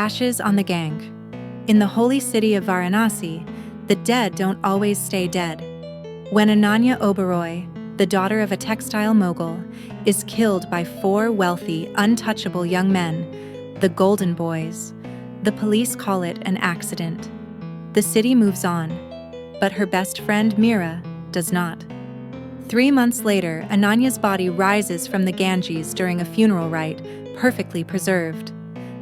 Ashes on the gang. In the holy city of Varanasi, the dead don't always stay dead. When Ananya Oberoi, the daughter of a textile mogul, is killed by 4 wealthy, untouchable young men, the Golden Boys, the police call it an accident. The city moves on, but her best friend Meera does not. 3 months later, Ananya's body rises from the Ganges during a funeral rite, perfectly preserved.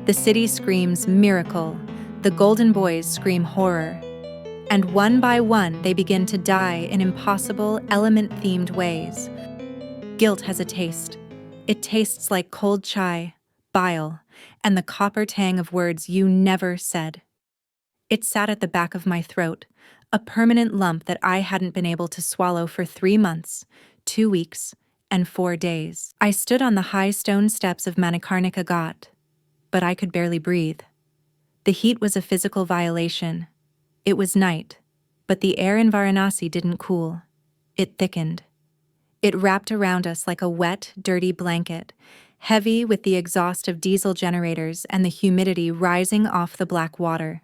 The city screams miracle, the Golden Boys scream horror. And one by one, they begin to die in impossible, element-themed ways. Guilt has a taste. It tastes like cold chai, bile, and the copper tang of words you never said. It sat at the back of my throat, a permanent lump that I hadn't been able to swallow for 3 months, 2 weeks, and 4 days. I stood on the high stone steps of Manikarnika Ghat, but I could barely breathe. The heat was a physical violation. It was night, but the air in Varanasi didn't cool. It thickened. It wrapped around us like a wet, dirty blanket, heavy with the exhaust of diesel generators and the humidity rising off the black water.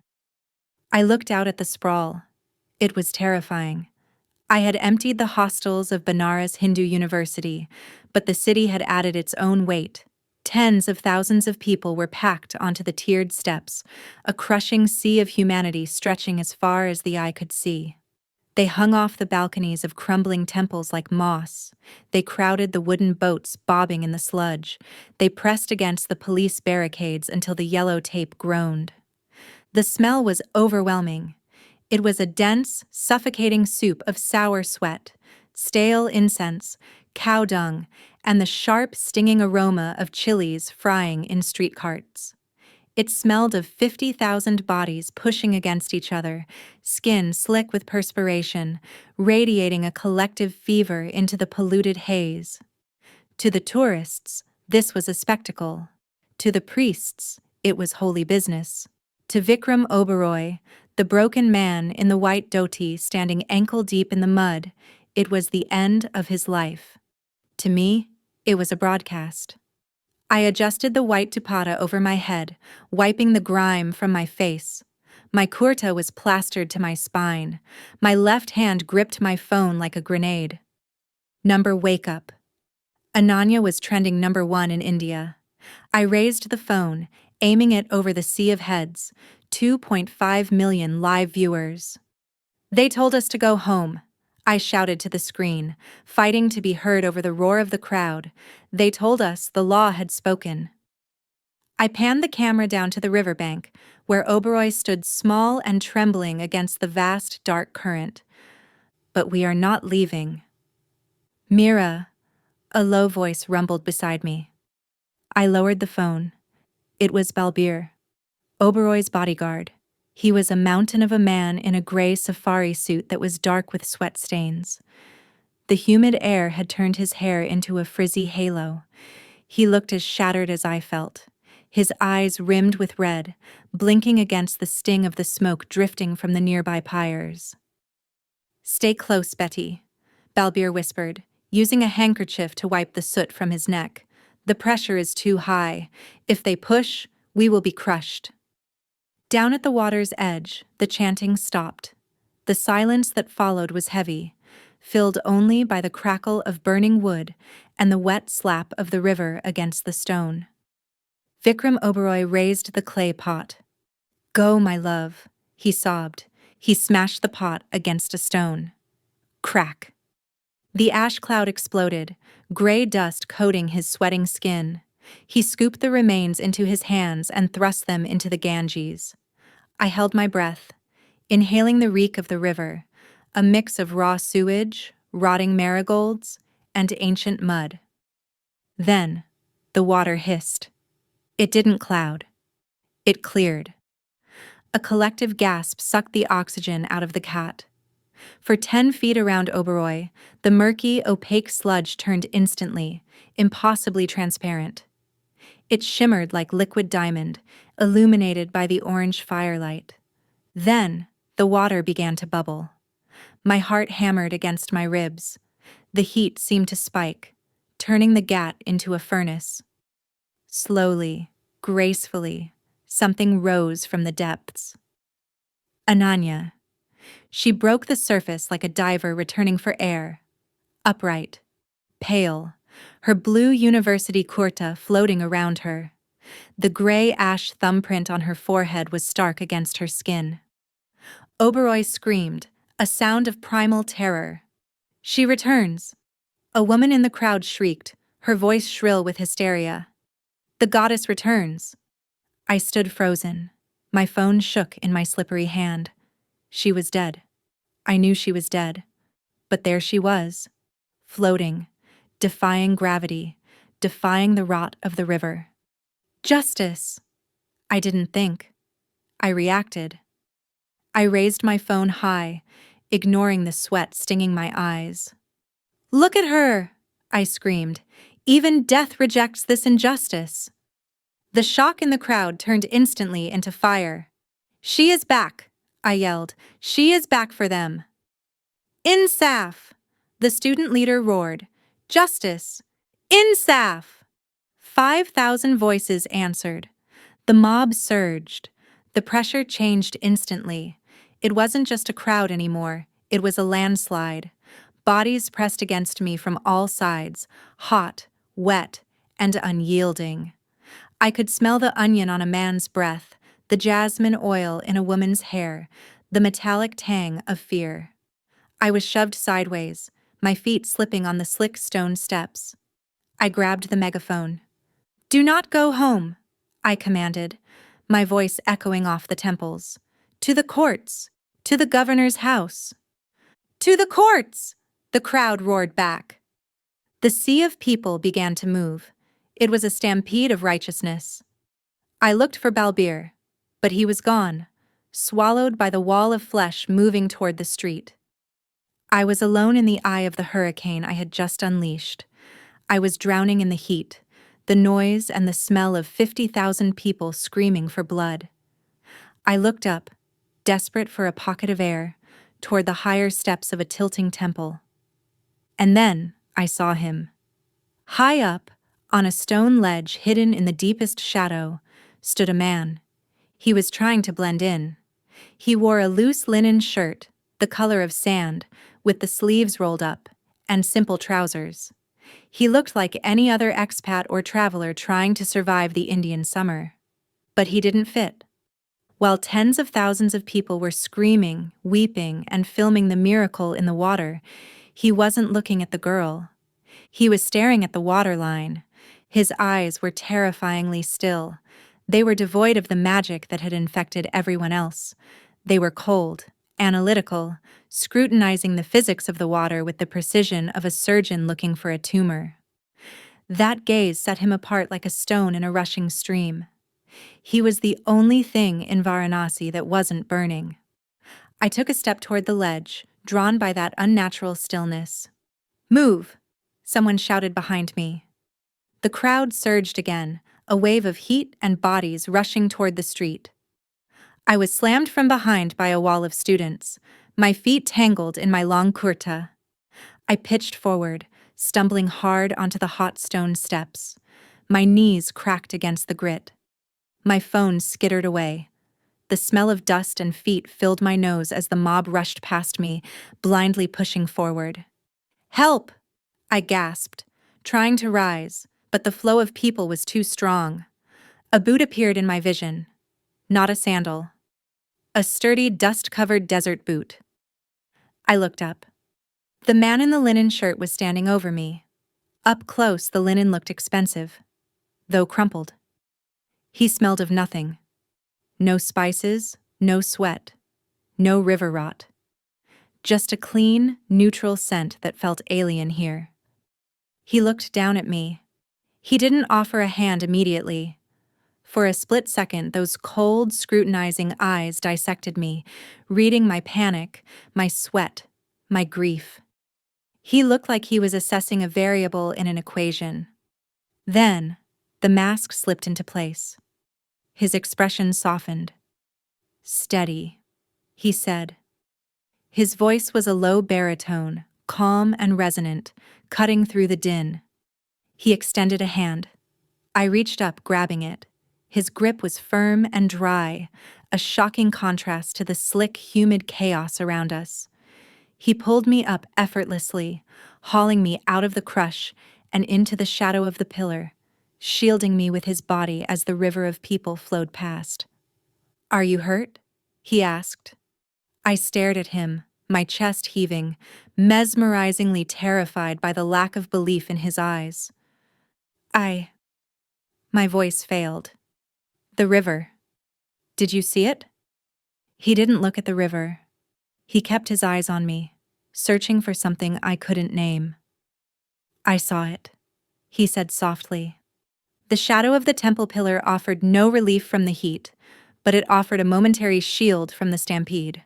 I looked out at the sprawl. It was terrifying. I had emptied the hostels of Banaras Hindu University, but the city had added its own weight. Tens of thousands of people were packed onto the tiered steps, a crushing sea of humanity stretching as far as the eye could see. They hung off the balconies of crumbling temples like moss. They crowded the wooden boats bobbing in the sludge. They pressed against the police barricades until the yellow tape groaned. The smell was overwhelming. It was a dense, suffocating soup of sour sweat, stale incense, cow dung, and the sharp, stinging aroma of chilies frying in street carts. It smelled of 50,000 bodies pushing against each other, skin slick with perspiration, radiating a collective fever into the polluted haze. To the tourists, this was a spectacle. To the priests, it was holy business. To Vikram Oberoi, the broken man in the white dhoti standing ankle-deep in the mud, it was the end of his life. To me, it was a broadcast. I adjusted the white dupatta over my head, wiping the grime from my face. My kurta was plastered to my spine. My left hand gripped my phone like a grenade. Number wake up. Ananya was trending #1 in India. I raised the phone, aiming it over the sea of heads, 2.5 million live viewers. They told us to go home. I shouted to the screen, fighting to be heard over the roar of the crowd. They told us the law had spoken. I panned the camera down to the riverbank, where Oberoi stood small and trembling against the vast, dark current. But we are not leaving. Meera, a low voice rumbled beside me. I lowered the phone. It was Balbir, Oberoi's bodyguard. He was a mountain of a man in a gray safari suit that was dark with sweat stains. The humid air had turned his hair into a frizzy halo. He looked as shattered as I felt, his eyes rimmed with red, blinking against the sting of the smoke drifting from the nearby pyres. "Stay close, Betty," Balbir whispered, using a handkerchief to wipe the soot from his neck. "The pressure is too high. If they push, we will be crushed." Down at the water's edge, the chanting stopped. The silence that followed was heavy, filled only by the crackle of burning wood and the wet slap of the river against the stone. Vikram Oberoi raised the clay pot. "Go, my love," he sobbed. He smashed the pot against a stone. Crack. The ash cloud exploded, gray dust coating his sweating skin. He scooped the remains into his hands and thrust them into the Ganges. I held my breath, inhaling the reek of the river, a mix of raw sewage, rotting marigolds, and ancient mud. Then, the water hissed. It didn't cloud. It cleared. A collective gasp sucked the oxygen out of the ghat. For 10 feet around Oberoi, the murky, opaque sludge turned instantly, impossibly transparent. It shimmered like liquid diamond, illuminated by the orange firelight. Then, the water began to bubble. My heart hammered against my ribs. The heat seemed to spike, turning the ghat into a furnace. Slowly, gracefully, something rose from the depths. Ananya. She broke the surface like a diver returning for air. Upright. Pale. Her blue university kurta floating around her. The gray ash thumbprint on her forehead was stark against her skin. Oberoi screamed, a sound of primal terror. She returns. A woman in the crowd shrieked, her voice shrill with hysteria. The goddess returns. I stood frozen. My phone shook in my slippery hand. She was dead. I knew she was dead. But there she was, floating, defying gravity, defying the rot of the river. Justice! I didn't think. I reacted. I raised my phone high, ignoring the sweat stinging my eyes. Look at her! I screamed. Even death rejects this injustice. The shock in the crowd turned instantly into fire. She is back, I yelled. She is back for them. Insaf! The student leader roared. Justice! Insaf! 5,000 voices answered. The mob surged. The pressure changed instantly. It wasn't just a crowd anymore. It was a landslide. Bodies pressed against me from all sides, hot, wet, and unyielding. I could smell the onion on a man's breath, the jasmine oil in a woman's hair, the metallic tang of fear. I was shoved sideways, my feet slipping on the slick stone steps. I grabbed the megaphone. Do not go home, I commanded, my voice echoing off the temples. To the courts, to the governor's house. To the courts! The crowd roared back. The sea of people began to move. It was a stampede of righteousness. I looked for Balbir, but he was gone, swallowed by the wall of flesh moving toward the street. I was alone in the eye of the hurricane I had just unleashed. I was drowning in the heat, the noise and the smell of 50,000 people screaming for blood. I looked up, desperate for a pocket of air, toward the higher steps of a tilting temple. And then I saw him. High up, on a stone ledge hidden in the deepest shadow, stood a man. He was trying to blend in. He wore a loose linen shirt, the color of sand, with the sleeves rolled up, and simple trousers. He looked like any other expat or traveler trying to survive the Indian summer. But he didn't fit. While tens of thousands of people were screaming, weeping, and filming the miracle in the water, he wasn't looking at the girl. He was staring at the waterline. His eyes were terrifyingly still. They were devoid of the magic that had infected everyone else. They were cold, analytical, scrutinizing the physics of the water with the precision of a surgeon looking for a tumor. That gaze set him apart like a stone in a rushing stream. He was the only thing in Varanasi that wasn't burning. I took a step toward the ledge, drawn by that unnatural stillness. Move! Someone shouted behind me. The crowd surged again, a wave of heat and bodies rushing toward the street. I was slammed from behind by a wall of students, my feet tangled in my long kurta. I pitched forward, stumbling hard onto the hot stone steps. My knees cracked against the grit. My phone skittered away. The smell of dust and feet filled my nose as the mob rushed past me, blindly pushing forward. Help! I gasped, trying to rise, but the flow of people was too strong. A boot appeared in my vision. Not a sandal. A sturdy, dust-covered desert boot. I looked up. The man in the linen shirt was standing over me. Up close, the linen looked expensive, though crumpled. He smelled of nothing. No spices, no sweat, no river rot. Just a clean, neutral scent that felt alien here. He looked down at me. He didn't offer a hand immediately. For a split second, those cold, scrutinizing eyes dissected me, reading my panic, my sweat, my grief. He looked like he was assessing a variable in an equation. Then, the mask slipped into place. His expression softened. Steady, he said. His voice was a low baritone, calm and resonant, cutting through the din. He extended a hand. I reached up, grabbing it. His grip was firm and dry, a shocking contrast to the slick, humid chaos around us. He pulled me up effortlessly, hauling me out of the crush and into the shadow of the pillar, shielding me with his body as the river of people flowed past. "Are you hurt?" he asked. I stared at him, my chest heaving, mesmerizingly terrified by the lack of belief in his eyes. My voice failed. "The river. Did you see it?" He didn't look at the river. He kept his eyes on me, searching for something I couldn't name. "I saw it," he said softly. The shadow of the temple pillar offered no relief from the heat, but it offered a momentary shield from the stampede.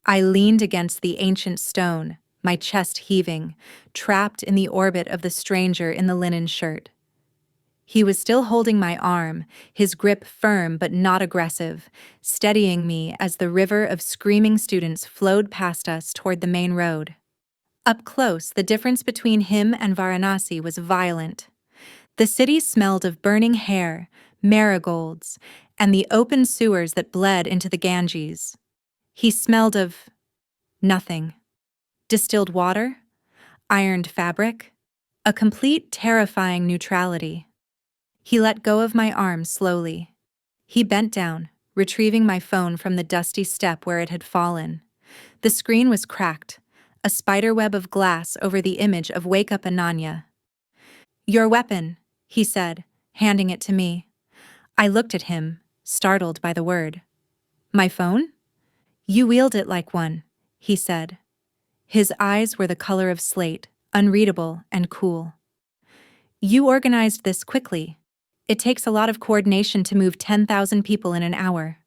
I leaned against the ancient stone, my chest heaving, trapped in the orbit of the stranger in the linen shirt. He was still holding my arm, his grip firm but not aggressive, steadying me as the river of screaming students flowed past us toward the main road. Up close, the difference between him and Varanasi was violent. The city smelled of burning hair, marigolds, and the open sewers that bled into the Ganges. He smelled of nothing. Distilled water? Ironed fabric? A complete, terrifying neutrality. He let go of my arm slowly. He bent down, retrieving my phone from the dusty step where it had fallen. The screen was cracked, a spiderweb of glass over the image of "Wake Up Ananya." "Your weapon," he said, handing it to me. I looked at him, startled by the word. "My phone?" "You wield it like one," he said. His eyes were the color of slate, unreadable and cool. "You organized this quickly. It takes a lot of coordination to move 10,000 people in an hour."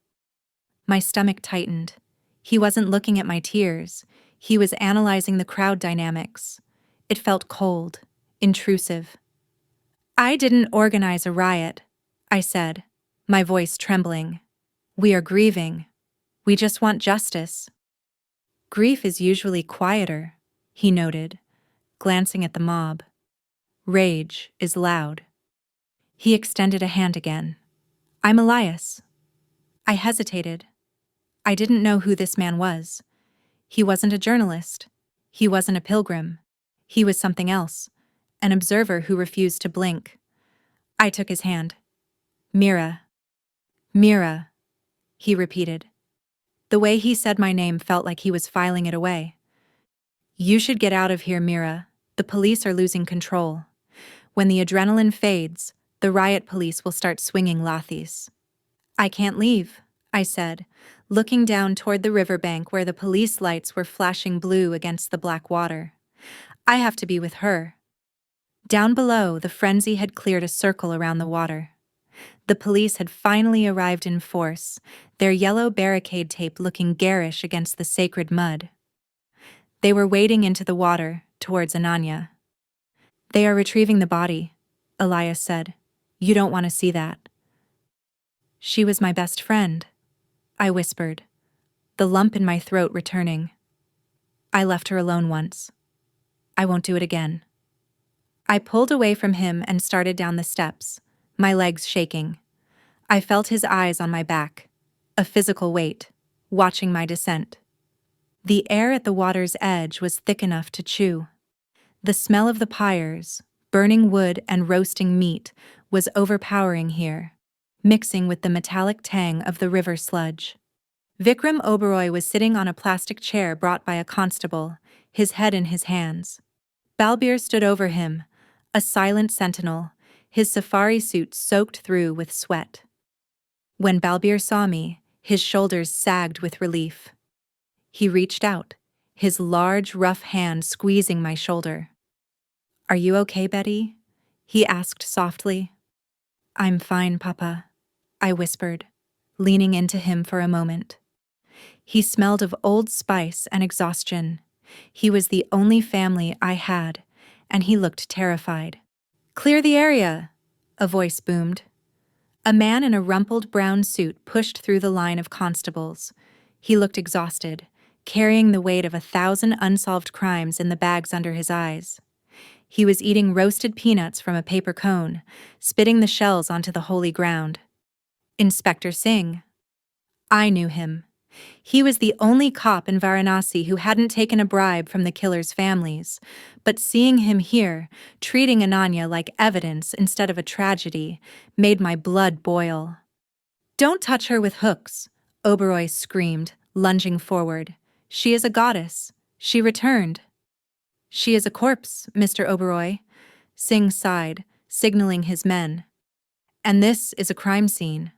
My stomach tightened. He wasn't looking at my tears. He was analyzing the crowd dynamics. It felt cold, intrusive. "I didn't organize a riot," I said, my voice trembling. "We are grieving. We just want justice." "Grief is usually quieter," he noted, glancing at the mob. "Rage is loud." He extended a hand again. "I'm Elias." I hesitated. I didn't know who this man was. He wasn't a journalist. He wasn't a pilgrim. He was something else, an observer who refused to blink. I took his hand. "Meera. Meera," he repeated. The way he said my name felt like he was filing it away. "You should get out of here, Meera. The police are losing control. When the adrenaline fades, the riot police will start swinging lathis." "I can't leave," I said, looking down toward the riverbank where the police lights were flashing blue against the black water. "I have to be with her." Down below, the frenzy had cleared a circle around the water. The police had finally arrived in force, their yellow barricade tape looking garish against the sacred mud. They were wading into the water, towards Ananya. "They are retrieving the body," Elias said. "You don't want to see that." "She was my best friend," I whispered, the lump in my throat returning. "I left her alone once. I won't do it again." I pulled away from him and started down the steps, my legs shaking. I felt his eyes on my back, a physical weight, watching my descent. The air at the water's edge was thick enough to chew. The smell of the pyres, burning wood and roasting meat, was overpowering here, mixing with the metallic tang of the river sludge. Vikram Oberoi was sitting on a plastic chair brought by a constable, his head in his hands. Balbir stood over him, a silent sentinel, his safari suit soaked through with sweat. When Balbir saw me, his shoulders sagged with relief. He reached out, his large, rough hand squeezing my shoulder. "Are you okay, Betty?" he asked softly. "I'm fine, Papa," I whispered, leaning into him for a moment. He smelled of old spice and exhaustion. He was the only family I had, and he looked terrified. "Clear the area," a voice boomed. A man in a rumpled brown suit pushed through the line of constables. He looked exhausted, carrying the weight of 1,000 unsolved crimes in the bags under his eyes. He was eating roasted peanuts from a paper cone, spitting the shells onto the holy ground. Inspector Singh. I knew him. He was the only cop in Varanasi who hadn't taken a bribe from the killers' families, but seeing him here, treating Ananya like evidence instead of a tragedy, made my blood boil. "Don't touch her with hooks," Oberoi screamed, lunging forward. "She is a goddess. She returned." "She is a corpse, Mr. Oberoi," Singh sighed, signaling his men. "And this is a crime scene."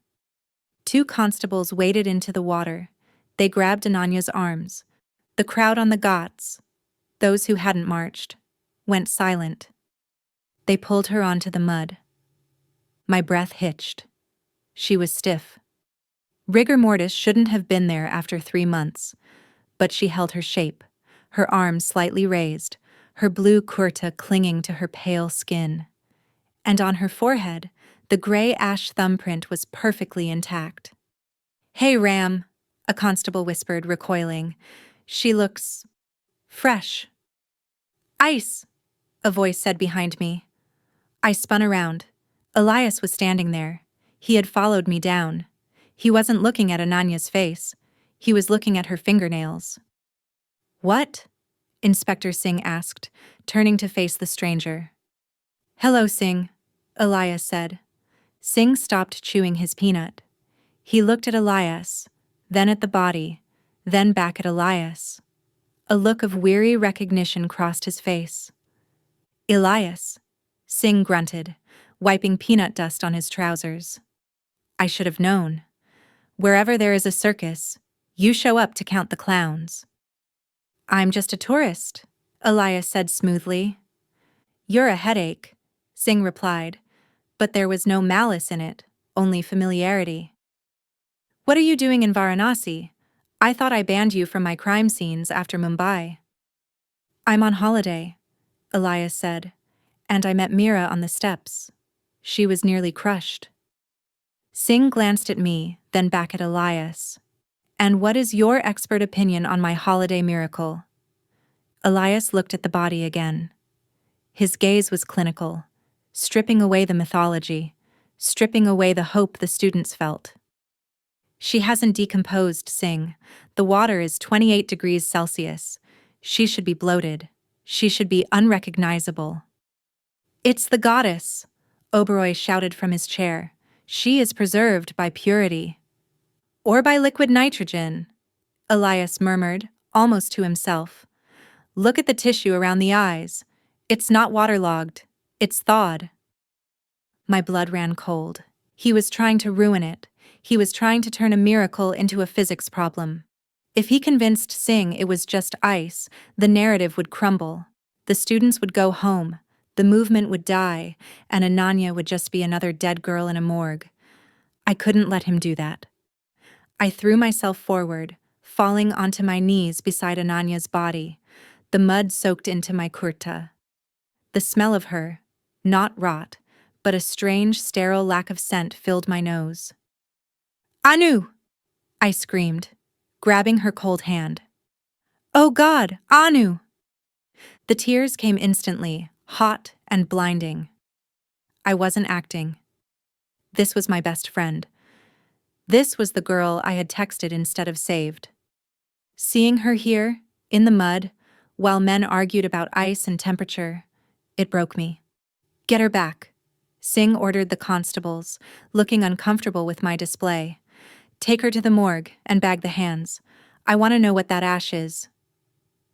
Two constables waded into the water. They grabbed Ananya's arms. The crowd on the ghats, those who hadn't marched, went silent. They pulled her onto the mud. My breath hitched. She was stiff. Rigor mortis shouldn't have been there after 3 months, but she held her shape, her arms slightly raised, her blue kurta clinging to her pale skin. And on her forehead, the gray ash thumbprint was perfectly intact. "Hey, Ram," a constable whispered, recoiling. "She looks fresh." "Ice," a voice said behind me. I spun around. Elias was standing there. He had followed me down. He wasn't looking at Ananya's face. He was looking at her fingernails. "What?" Inspector Singh asked, turning to face the stranger. "Hello, Singh," Elias said. Singh stopped chewing his peanut. He looked at Elias, then at the body, then back at Elias. A look of weary recognition crossed his face. "Elias," Singh grunted, wiping peanut dust on his trousers. "I should have known. Wherever there is a circus, you show up to count the clowns." "I'm just a tourist," Elias said smoothly. "You're a headache," Singh replied, but there was no malice in it, only familiarity. "What are you doing in Varanasi? I thought I banned you from my crime scenes after Mumbai." "I'm on holiday," Elias said, "and I met Meera on the steps. She was nearly crushed." Singh glanced at me, then back at Elias. "And what is your expert opinion on my holiday miracle?" Elias looked at the body again. His gaze was clinical, stripping away the mythology, stripping away the hope the students felt. "She hasn't decomposed, Singh. The water is 28 degrees Celsius. She should be bloated. She should be unrecognizable." "It's the goddess," Oberoi shouted from his chair. "She is preserved by purity." "Or by liquid nitrogen," Elias murmured, almost to himself. "Look at the tissue around the eyes. It's not waterlogged. It's thawed." My blood ran cold. He was trying to ruin it. He was trying to turn a miracle into a physics problem. If he convinced Singh it was just ice, the narrative would crumble. The students would go home. The movement would die, and Ananya would just be another dead girl in a morgue. I couldn't let him do that. I threw myself forward, falling onto my knees beside Ananya's body. The mud soaked into my kurta. The smell of her, not rot, but a strange, sterile lack of scent filled my nose. "Anu!" I screamed, grabbing her cold hand. "Oh God, Anu!" The tears came instantly, hot and blinding. I wasn't acting. This was my best friend. This was the girl I had texted instead of saved. Seeing her here, in the mud, while men argued about ice and temperature, it broke me. "Get her back," Singh ordered the constables, looking uncomfortable with my display. "Take her to the morgue and bag the hands. I want to know what that ash is."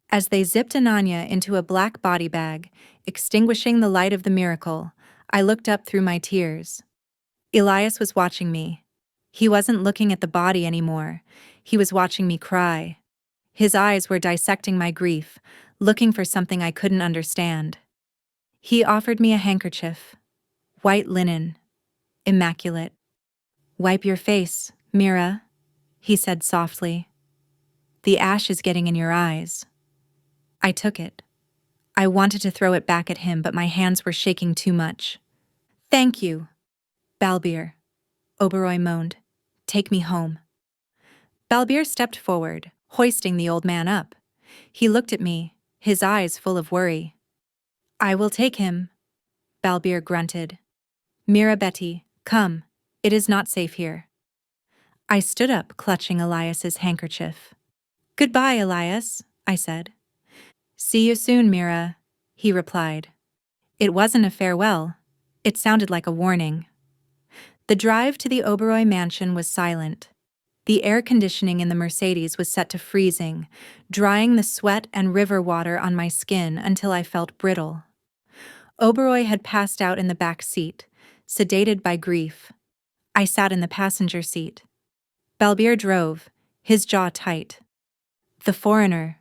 As they zipped Ananya into a black body bag, extinguishing the light of the miracle, I looked up through my tears. Elias was watching me. He wasn't looking at the body anymore. He was watching me cry. His eyes were dissecting my grief, looking for something I couldn't understand. He offered me a handkerchief. White linen. Immaculate. "Wipe your face, Meera," he said softly. "The ash is getting in your eyes." I took it. I wanted to throw it back at him, but my hands were shaking too much. "Thank you, Balbir," Oberoi moaned. "Take me home." Balbir stepped forward, hoisting the old man up. He looked at me, his eyes full of worry. "I will take him," Balbir grunted. "Meera Betty, come. It is not safe here." I stood up, clutching Elias's handkerchief. "Goodbye, Elias," I said. "See you soon, Meera," he replied. It wasn't a farewell. It sounded like a warning. The drive to the Oberoi mansion was silent. The air conditioning in the Mercedes was set to freezing, drying the sweat and river water on my skin until I felt brittle. Oberoi had passed out in the back seat, sedated by grief. I sat in the passenger seat. Balbir drove, his jaw tight. "The foreigner,"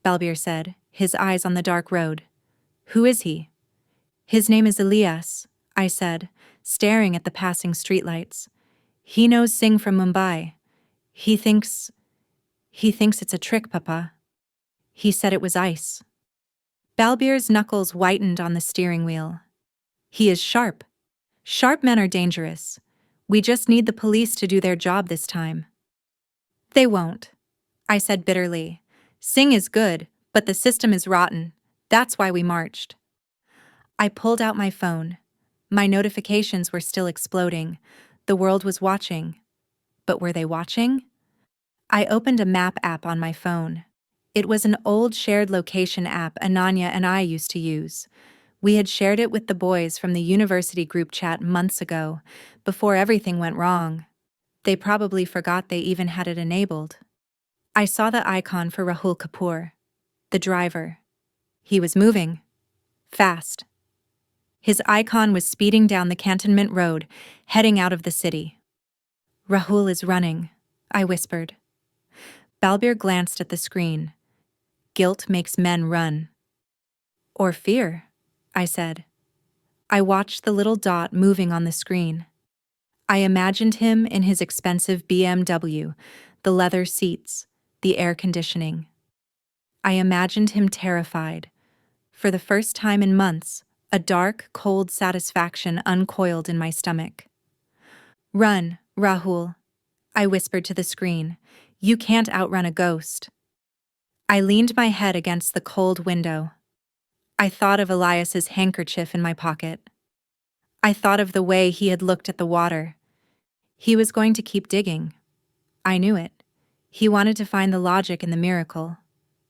Balbir said, his eyes on the dark road. "Who is he?" "His name is Elias," I said, staring at the passing streetlights. "He knows Singh from Mumbai. He thinks it's a trick, Papa. He said it was ice." Balbir's knuckles whitened on the steering wheel. "He is sharp. Sharp men are dangerous. We just need the police to do their job this time." "They won't," I said bitterly. "Singh is good, but the system is rotten. That's why we marched." I pulled out my phone. My notifications were still exploding. The world was watching. But were they watching? I opened a map app on my phone. It was an old shared location app Ananya and I used to use. We had shared it with the boys from the university group chat months ago, before everything went wrong. They probably forgot they even had it enabled. I saw the icon for Rahul Kapoor, the driver. He was moving. Fast. His icon was speeding down the Cantonment Road, heading out of the city. "Rahul is running," I whispered. Balbir glanced at the screen. "Guilt makes men run." "Or fear," I said. I watched the little dot moving on the screen. I imagined him in his expensive BMW, the leather seats, the air conditioning. I imagined him terrified. For the first time in months, a dark, cold satisfaction uncoiled in my stomach. "Run, Rahul," I whispered to the screen. "You can't outrun a ghost." I leaned my head against the cold window. I thought of Elias's handkerchief in my pocket. I thought of the way he had looked at the water. He was going to keep digging. I knew it. He wanted to find the logic in the miracle.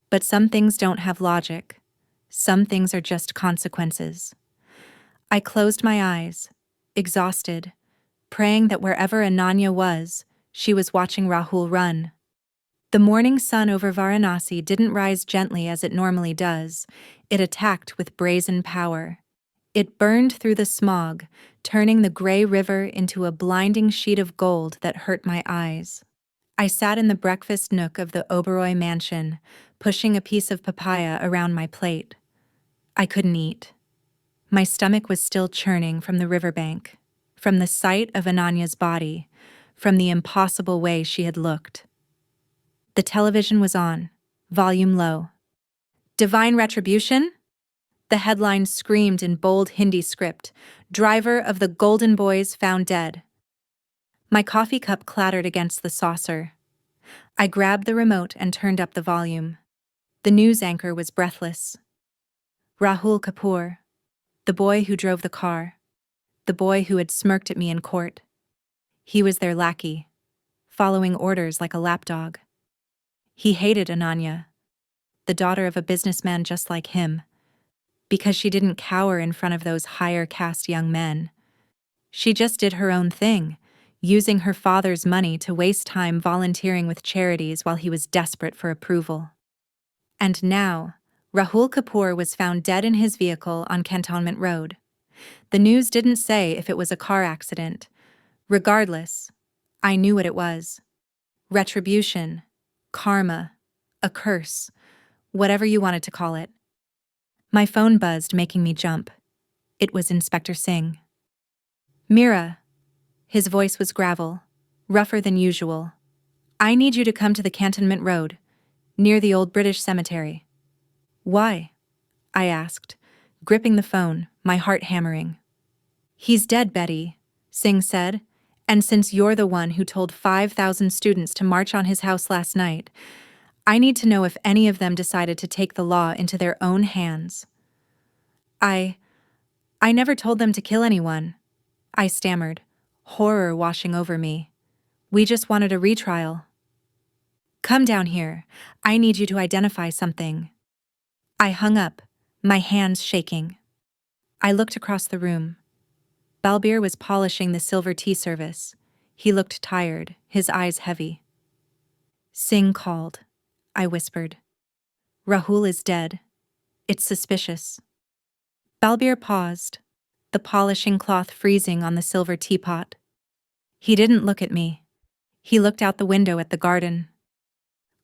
But some things don't have logic. Some things are just consequences. I closed my eyes, exhausted, praying that wherever Ananya was, she was watching Rahul run. The morning sun over Varanasi didn't rise gently as it normally does. It attacked with brazen power. It burned through the smog, turning the gray river into a blinding sheet of gold that hurt my eyes. I sat in the breakfast nook of the Oberoi mansion, pushing a piece of papaya around my plate. I couldn't eat. My stomach was still churning from the riverbank, from the sight of Ananya's body, from the impossible way she had looked. The television was on, volume low. "Divine retribution?" The headline screamed in bold Hindi script, "Driver of the Golden Boys found dead." My coffee cup clattered against the saucer. I grabbed the remote and turned up the volume. The news anchor was breathless. Rahul Kapoor, the boy who drove the car, the boy who had smirked at me in court. He was their lackey, following orders like a lapdog. He hated Ananya, the daughter of a businessman just like him, because she didn't cower in front of those higher caste young men. She just did her own thing, using her father's money to waste time volunteering with charities while he was desperate for approval. And now, Rahul Kapoor was found dead in his vehicle on Cantonment Road. The news didn't say if it was a car accident. Regardless, I knew what it was. Retribution, karma, a curse, whatever you wanted to call it. My phone buzzed, making me jump. It was Inspector Singh. "Meera." His voice was gravel, rougher than usual. "I need you to come to the Cantonment Road, near the old British cemetery." "Why?" I asked, gripping the phone, my heart hammering. "He's dead, Betty," Singh said, "and since you're the one who told 5,000 students to march on his house last night, I need to know if any of them decided to take the law into their own hands." I never told them to kill anyone," I stammered, horror washing over me. We just wanted a retrial. Come down here. I need you to identify something. I hung up, my hands shaking. I looked across the room. Balbir was polishing the silver tea service. He looked tired, his eyes heavy. Singh called, I whispered. Rahul is dead. It's suspicious. Balbir paused, the polishing cloth freezing on the silver teapot. He didn't look at me. He looked out the window at the garden.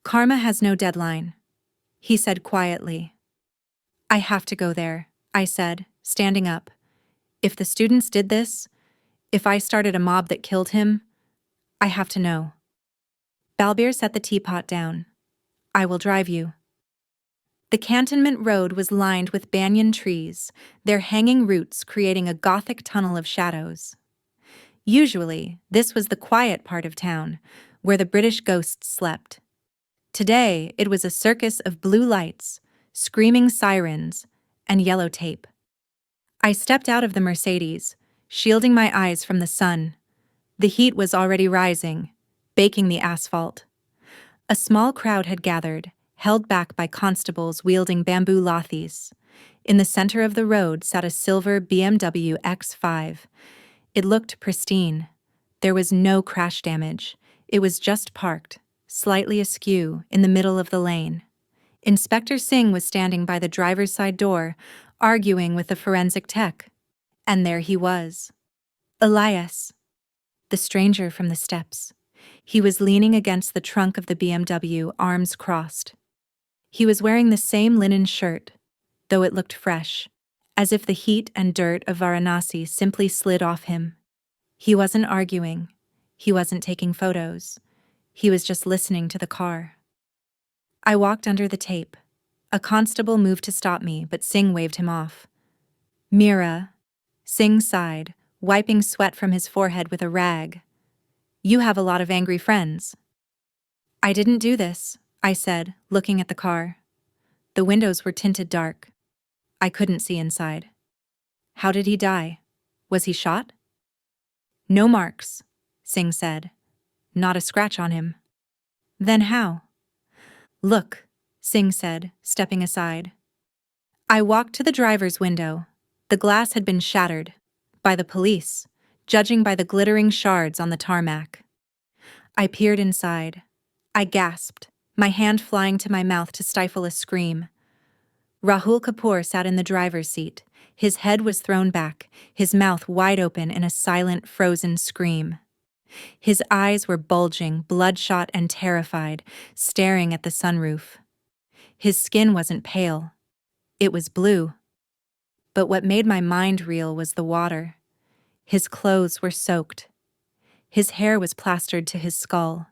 Karma has no deadline, he said quietly. I have to go there, I said, standing up. If the students did this, if I started a mob that killed him, I have to know. Balbir set the teapot down. I will drive you. The cantonment road was lined with banyan trees, their hanging roots creating a gothic tunnel of shadows. Usually, this was the quiet part of town, where the British ghosts slept. Today, it was a circus of blue lights, screaming sirens, and yellow tape. I stepped out of the Mercedes, shielding my eyes from the sun. The heat was already rising, baking the asphalt. A small crowd had gathered, held back by constables wielding bamboo lathis. In the center of the road sat a silver BMW X5. It looked pristine. There was no crash damage. It was just parked, slightly askew, in the middle of the lane. Inspector Singh was standing by the driver's side door, arguing with the forensic tech. And there he was. Elias, the stranger from the steps. He was leaning against the trunk of the BMW, arms crossed. He was wearing the same linen shirt, though it looked fresh, as if the heat and dirt of Varanasi simply slid off him. He wasn't arguing. He wasn't taking photos. He was just listening to the car. I walked under the tape. A constable moved to stop me, but Singh waved him off. Meera, Singh sighed, wiping sweat from his forehead with a rag. You have a lot of angry friends. I didn't do this, I said, looking at the car. The windows were tinted dark. I couldn't see inside. How did he die? Was he shot? No marks, Singh said. Not a scratch on him. Then how? Look, Singh said, stepping aside. I walked to the driver's window. The glass had been shattered. By the police, judging by the glittering shards on the tarmac. I peered inside. I gasped, my hand flying to my mouth to stifle a scream. Rahul Kapoor sat in the driver's seat. His head was thrown back, his mouth wide open in a silent, frozen scream. His eyes were bulging, bloodshot and terrified, staring at the sunroof. His skin wasn't pale. It was blue. But what made my mind reel was the water. His clothes were soaked. His hair was plastered to his skull.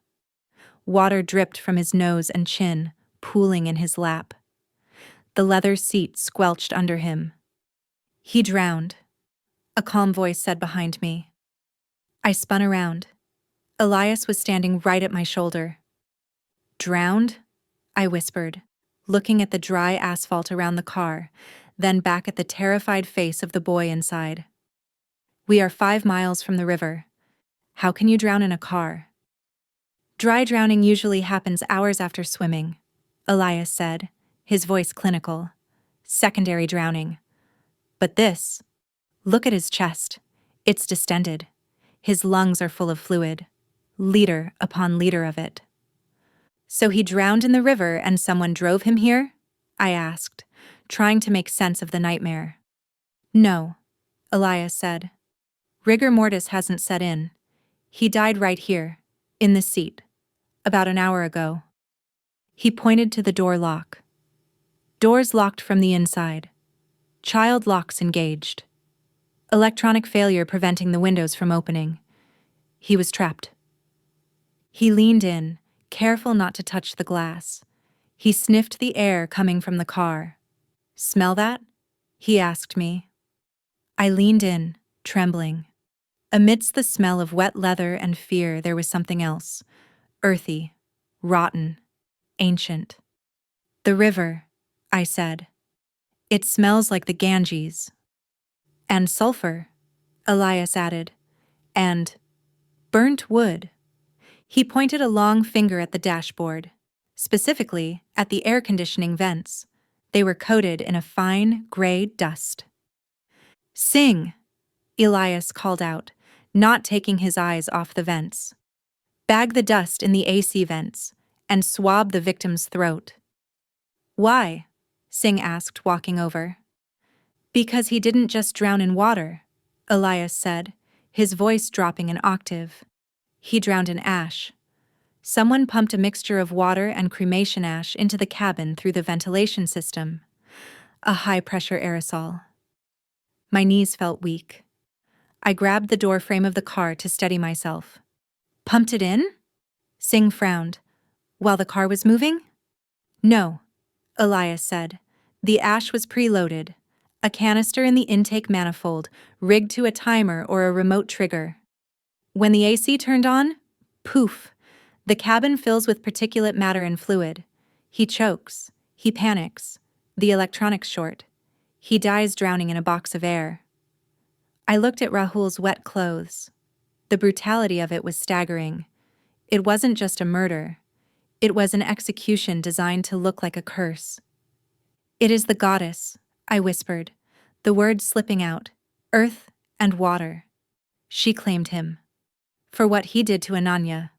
Water dripped from his nose and chin, pooling in his lap. The leather seat squelched under him. He drowned, a calm voice said behind me. I spun around. Elias was standing right at my shoulder. Drowned? I whispered, looking at the dry asphalt around the car, then back at the terrified face of the boy inside. We are 5 miles from the river. How can you drown in a car? Dry drowning usually happens hours after swimming, Elias said, his voice clinical. Secondary drowning. But this, look at his chest. It's distended. His lungs are full of fluid, liter upon liter of it. So he drowned in the river and someone drove him here? I asked, trying to make sense of the nightmare. No, Elias said. Rigor mortis hasn't set in. He died right here, in the seat, about an hour ago. He pointed to the door lock. Doors locked from the inside. Child locks engaged. Electronic failure preventing the windows from opening. He was trapped. He leaned in, careful not to touch the glass. He sniffed the air coming from the car. Smell that? He asked me. I leaned in, trembling. Amidst the smell of wet leather and fear, there was something else. Earthy, rotten, ancient. The river, I said. It smells like the Ganges. And sulfur, Elias added. And burnt wood. He pointed a long finger at the dashboard, specifically at the air conditioning vents. They were coated in a fine, gray dust. "Sing!" Elias called out, not taking his eyes off the vents. "Bag the dust in the AC vents and swab the victim's throat." "Why?" Singh asked, walking over. "Because he didn't just drown in water," Elias said, his voice dropping an octave. "He drowned in ash. Someone pumped a mixture of water and cremation ash into the cabin through the ventilation system. A high-pressure aerosol." My knees felt weak. I grabbed the door frame of the car to steady myself. "Pumped it in?" Singh frowned. "While the car was moving?" "No," Elias said. "The ash was preloaded. A canister in the intake manifold, rigged to a timer or a remote trigger. When the AC turned on, poof, the cabin fills with particulate matter and fluid. He chokes. He panics. The electronics short. He dies drowning in a box of air." I looked at Rahul's wet clothes. The brutality of it was staggering. It wasn't just a murder. It was an execution designed to look like a curse. "It is the goddess," I whispered, the words slipping out. "Earth and water. She claimed him. For what he did to Ananya."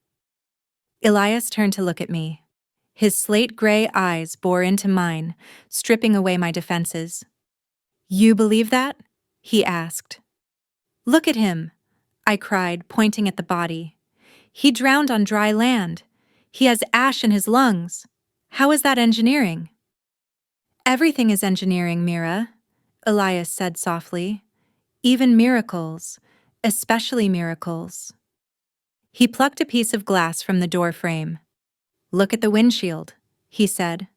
Elias turned to look at me. His slate-gray eyes bore into mine, stripping away my defenses. "You believe that?" he asked. "Look at him," I cried, pointing at the body. "He drowned on dry land. He has ash in his lungs. How is that engineering?" "Everything is engineering, Meera," Elias said softly. "Even miracles, especially miracles." He plucked a piece of glass from the door frame. "Look at the windshield," he said.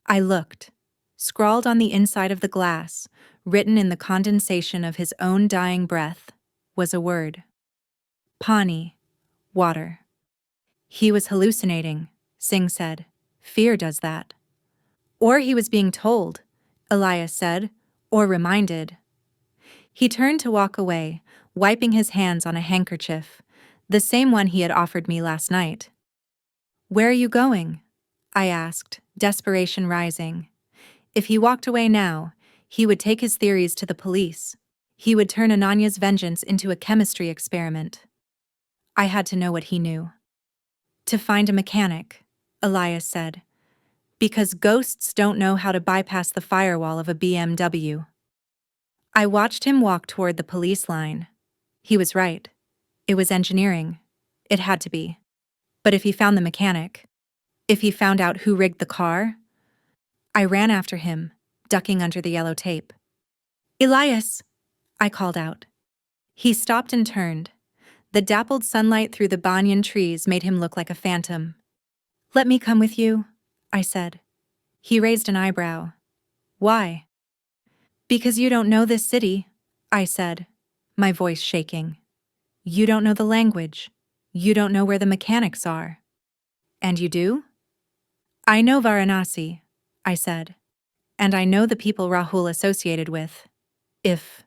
I looked. Scrawled on the inside of the glass, written in the condensation of his own dying breath, was a word. Pani, water. "He was hallucinating," Singh said. "Fear does that." "Or he was being told," Elias said, "or reminded." He turned to walk away, wiping his hands on a handkerchief, the same one he had offered me last night. "Where are you going?" I asked, desperation rising. If he walked away now, he would take his theories to the police. He would turn Ananya's vengeance into a chemistry experiment. I had to know what he knew. "To find a mechanic," Elias said. "Because ghosts don't know how to bypass the firewall of a BMW." I watched him walk toward the police line. He was right. It was engineering. It had to be. But if he found the mechanic, if he found out who rigged the car, I ran after him, ducking under the yellow tape. "Elias!" I called out. He stopped and turned. The dappled sunlight through the banyan trees made him look like a phantom. "Let me come with you," I said. He raised an eyebrow. "Why?" "Because you don't know this city," I said, my voice shaking. "You don't know the language. You don't know where the mechanics are." "And you do?" "I know Varanasi," I said. "And I know the people Rahul associated with. If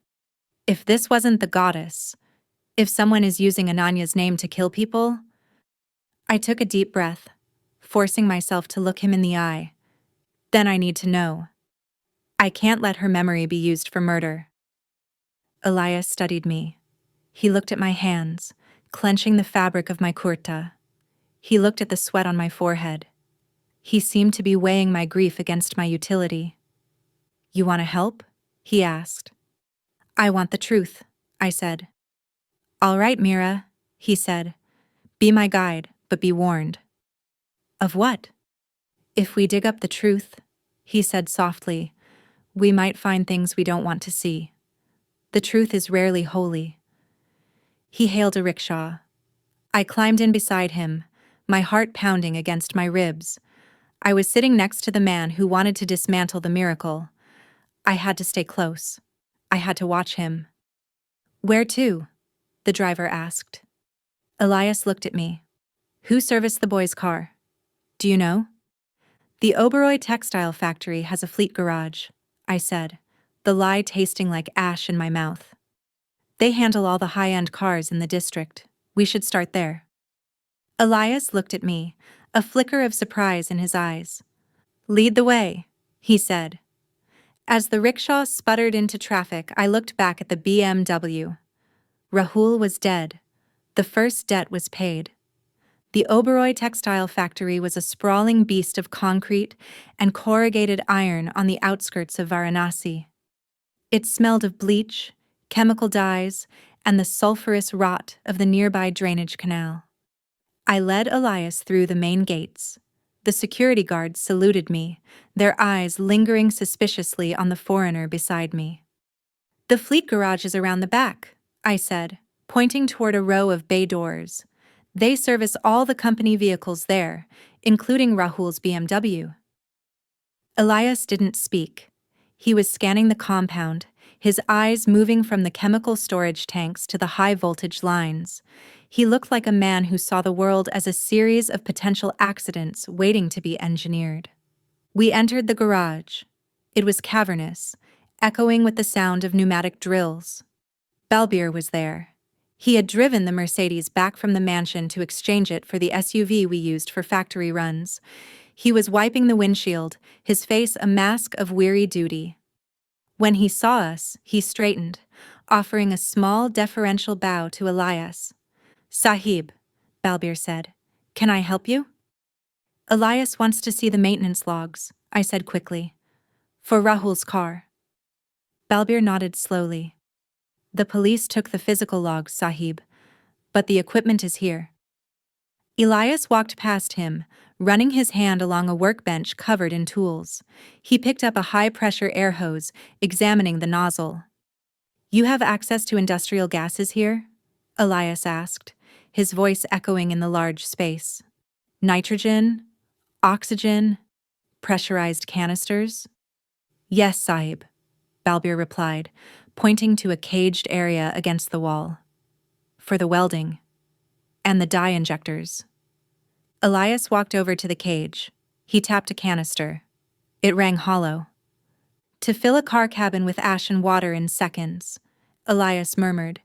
this wasn't the goddess, if someone is using Ananya's name to kill people..." I took a deep breath, forcing myself to look him in the eye. "Then I need to know. I can't let her memory be used for murder." Elias studied me. He looked at my hands, clenching the fabric of my kurta. He looked at the sweat on my forehead. He seemed to be weighing my grief against my utility. "You want to help?" he asked. "I want the truth," I said. "All right, Meera," he said. "Be my guide, but be warned." "Of what?" "If we dig up the truth," he said softly, "we might find things we don't want to see. The truth is rarely holy." He hailed a rickshaw. I climbed in beside him, my heart pounding against my ribs. I was sitting next to the man who wanted to dismantle the miracle. I had to stay close. I had to watch him. "Where to?" the driver asked. Elias looked at me. "Who serviced the boy's car? Do you know?" "The Oberoi textile factory has a fleet garage," I said, the lie tasting like ash in my mouth. "They handle all the high-end cars in the district. We should start there." Elias looked at me, a flicker of surprise in his eyes. "Lead the way," he said. As the rickshaw sputtered into traffic, I looked back at the BMW. Rahul was dead. The first debt was paid. The Oberoi textile factory was a sprawling beast of concrete and corrugated iron on the outskirts of Varanasi. It smelled of bleach, chemical dyes, and the sulfurous rot of the nearby drainage canal. I led Elias through the main gates. The security guards saluted me, their eyes lingering suspiciously on the foreigner beside me. "The fleet garage is around the back," I said, pointing toward a row of bay doors. "They service all the company vehicles there, including Rahul's BMW." Elias didn't speak. He was scanning the compound, his eyes moving from the chemical storage tanks to the high-voltage lines. He looked like a man who saw the world as a series of potential accidents waiting to be engineered. We entered the garage. It was cavernous, echoing with the sound of pneumatic drills. Balbir was there. He had driven the Mercedes back from the mansion to exchange it for the SUV we used for factory runs. He was wiping the windshield, his face a mask of weary duty. When he saw us, he straightened, offering a small deferential bow to Elias. "Sahib," Balbir said, "can I help you?" "Elias wants to see the maintenance logs," I said quickly. "For Rahul's car." Balbir nodded slowly. "The police took the physical logs, Sahib, but the equipment is here." Elias walked past him, running his hand along a workbench covered in tools. He picked up a high-pressure air hose, examining the nozzle. "You have access to industrial gases here?" Elias asked, his voice echoing in the large space. "Nitrogen? Oxygen? Pressurized canisters?" "Yes, Sahib," Balbir replied, pointing to a caged area against the wall. "For the welding. And the dye injectors." Elias walked over to the cage. He tapped a canister. It rang hollow. "To fill a car cabin with ash and water in seconds," Elias murmured.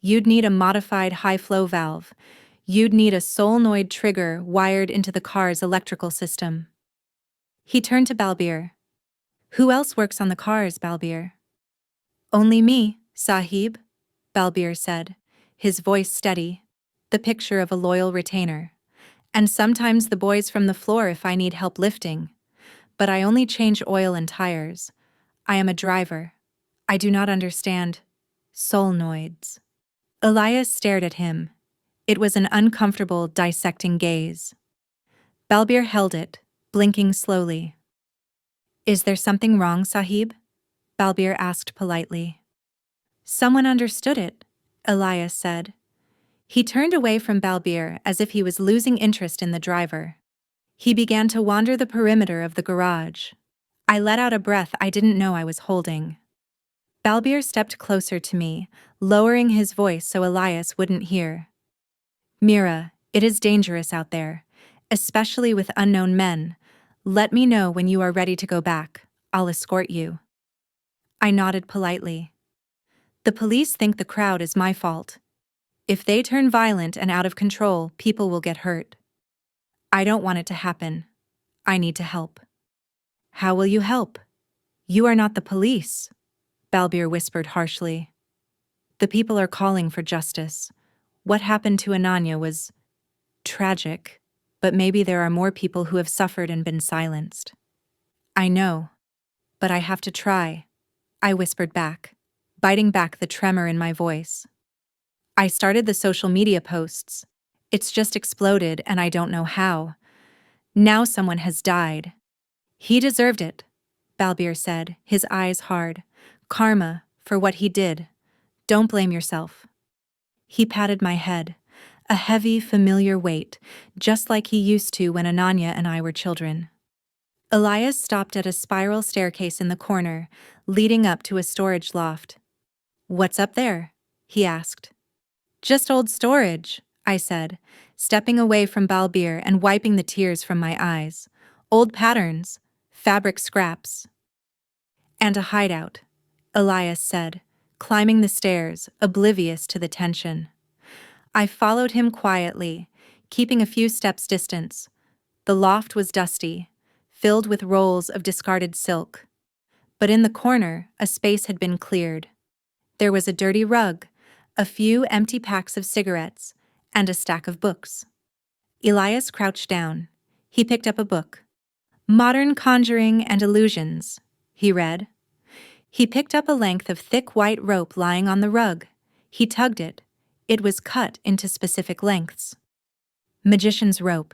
"You'd need a modified high-flow valve. You'd need a solenoid trigger wired into the car's electrical system." He turned to Balbir. "Who else works on the cars, Balbir?" "Only me, Sahib," Balbir said, his voice steady, the picture of a loyal retainer. "And sometimes the boys from the floor if I need help lifting. But I only change oil and tires. I am a driver. I do not understand solenoids." Elias stared at him. It was an uncomfortable, dissecting gaze. Balbir held it, blinking slowly. "Is there something wrong, Sahib?" Balbir asked politely. "Someone understood it," Elias said. He turned away from Balbir as if he was losing interest in the driver. He began to wander the perimeter of the garage. I let out a breath I didn't know I was holding. Balbir stepped closer to me, lowering his voice so Elias wouldn't hear. "Meera, it is dangerous out there, especially with unknown men. Let me know when you are ready to go back. I'll escort you." I nodded politely. "The police think the crowd is my fault. If they turn violent and out of control, people will get hurt. I don't want it to happen. I need to help." "How will you help? You are not the police," Balbir whispered harshly. "The people are calling for justice. What happened to Ananya was tragic, but maybe there are more people who have suffered and been silenced." "I know, but I have to try," I whispered back, biting back the tremor in my voice. "I started the social media posts. It's just exploded and I don't know how. Now someone has died." "He deserved it," Balbir said, his eyes hard. "Karma, for what he did. Don't blame yourself." He patted my head, a heavy, familiar weight, just like he used to when Ananya and I were children. Elias stopped at a spiral staircase in the corner, leading up to a storage loft. "What's up there?" he asked. "Just old storage," I said, stepping away from Balbir and wiping the tears from my eyes. "Old patterns, fabric scraps." "And a hideout," Elias said, climbing the stairs, oblivious to the tension. I followed him quietly, keeping a few steps distance. The loft was dusty, filled with rolls of discarded silk. But in the corner, a space had been cleared. There was a dirty rug, a few empty packs of cigarettes, and a stack of books. Elias crouched down. He picked up a book. Modern Conjuring and Illusions, he read. He picked up a length of thick white rope lying on the rug. He tugged it. It was cut into specific lengths. Magician's rope,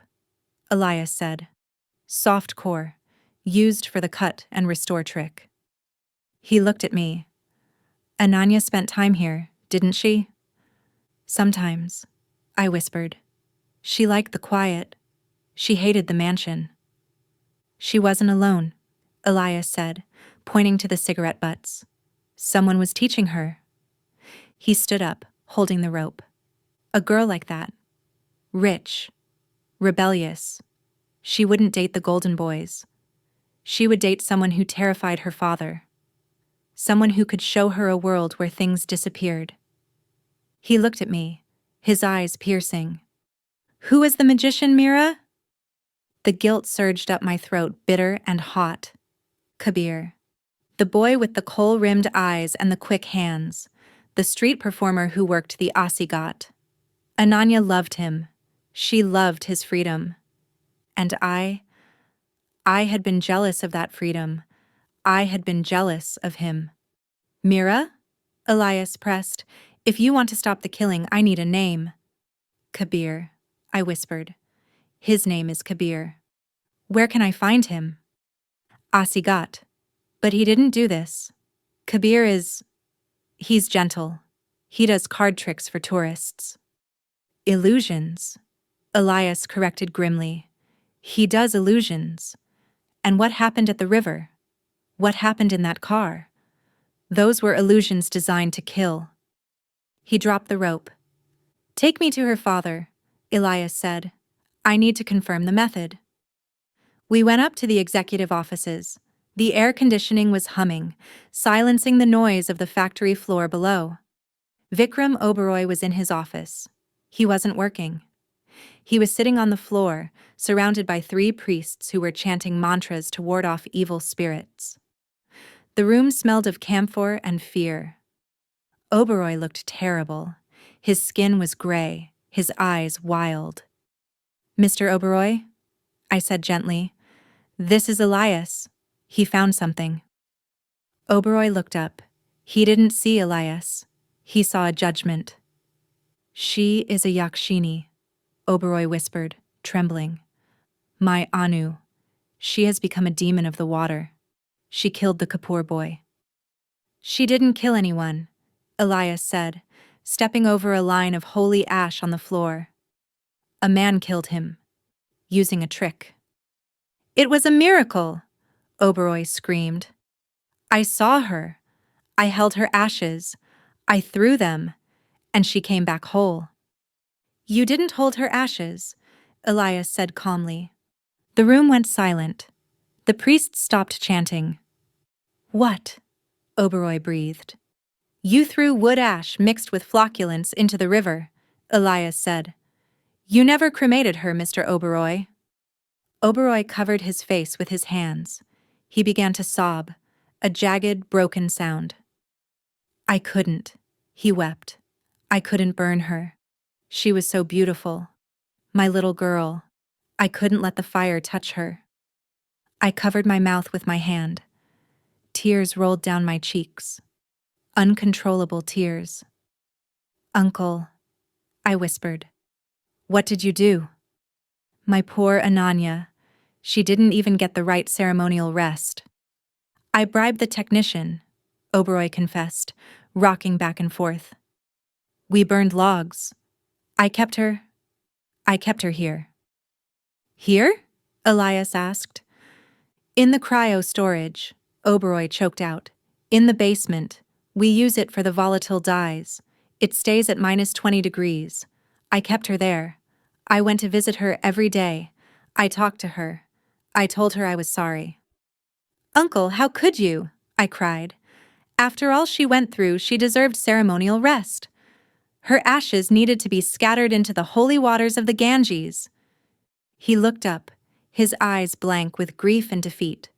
Elias said. Soft core, used for the cut and restore trick. He looked at me. Ananya spent time here, didn't she? Sometimes, I whispered. She liked the quiet. She hated the mansion. She wasn't alone, Elias said, pointing to the cigarette butts. Someone was teaching her. He stood up, holding the rope. A girl like that. Rich. Rebellious. She wouldn't date the golden boys. She would date someone who terrified her father. Someone who could show her a world where things disappeared. He looked at me, his eyes piercing. Who is the magician, Meera? The guilt surged up my throat, bitter and hot. Kabir. The boy with the kohl-rimmed eyes and the quick hands. The street performer who worked the Asigat. Ananya loved him. She loved his freedom. And I had been jealous of that freedom. I had been jealous of him. Meera? Elias pressed. If you want to stop the killing, I need a name. Kabir, I whispered. His name is Kabir. Where can I find him? Asigat. But he didn't do this. Kabir he's gentle. He does card tricks for tourists. Illusions, Elias corrected grimly. He does illusions. And what happened at the river? What happened in that car? Those were illusions designed to kill. He dropped the rope. Take me to her father, Elias said. I need to confirm the method. We went up to the executive offices. The air conditioning was humming, silencing the noise of the factory floor below. Vikram Oberoi was in his office. He wasn't working. He was sitting on the floor, surrounded by 3 priests who were chanting mantras to ward off evil spirits. The room smelled of camphor and fear. Oberoi looked terrible. His skin was gray, his eyes wild. Mr. Oberoi, I said gently, this is Elias. He found something. Oberoi looked up. He didn't see Elias. He saw a judgment. She is a Yakshini, Oberoi whispered, trembling. My Anu. She has become a demon of the water. She killed the Kapoor boy. She didn't kill anyone, Elias said, stepping over a line of holy ash on the floor. A man killed him, using a trick. It was a miracle, Oberoi screamed. I saw her. I held her ashes. I threw them, and she came back whole. You didn't hold her ashes, Elias said calmly. The room went silent. The priest stopped chanting. What? Oberoi breathed. You threw wood ash mixed with flocculence into the river, Elias said. You never cremated her, Mr. Oberoi. Oberoi covered his face with his hands. He began to sob, a jagged, broken sound. I couldn't, he wept. I couldn't burn her. She was so beautiful. My little girl. I couldn't let the fire touch her. I covered my mouth with my hand. Tears rolled down my cheeks. Uncontrollable tears. Uncle, I whispered. What did you do? My poor Ananya. She didn't even get the right ceremonial rest. I bribed the technician, Oberoi confessed, rocking back and forth. We burned logs. I kept her here. Here? Elias asked. In the cryo storage, Oberoi choked out. In the basement. We use it for the volatile dyes. It stays at -20 degrees. I kept her there. I went to visit her every day. I talked to her. I told her I was sorry. Uncle, how could you? I cried. After all she went through, she deserved ceremonial rest. Her ashes needed to be scattered into the holy waters of the Ganges. He looked up, his eyes blank with grief and defeat.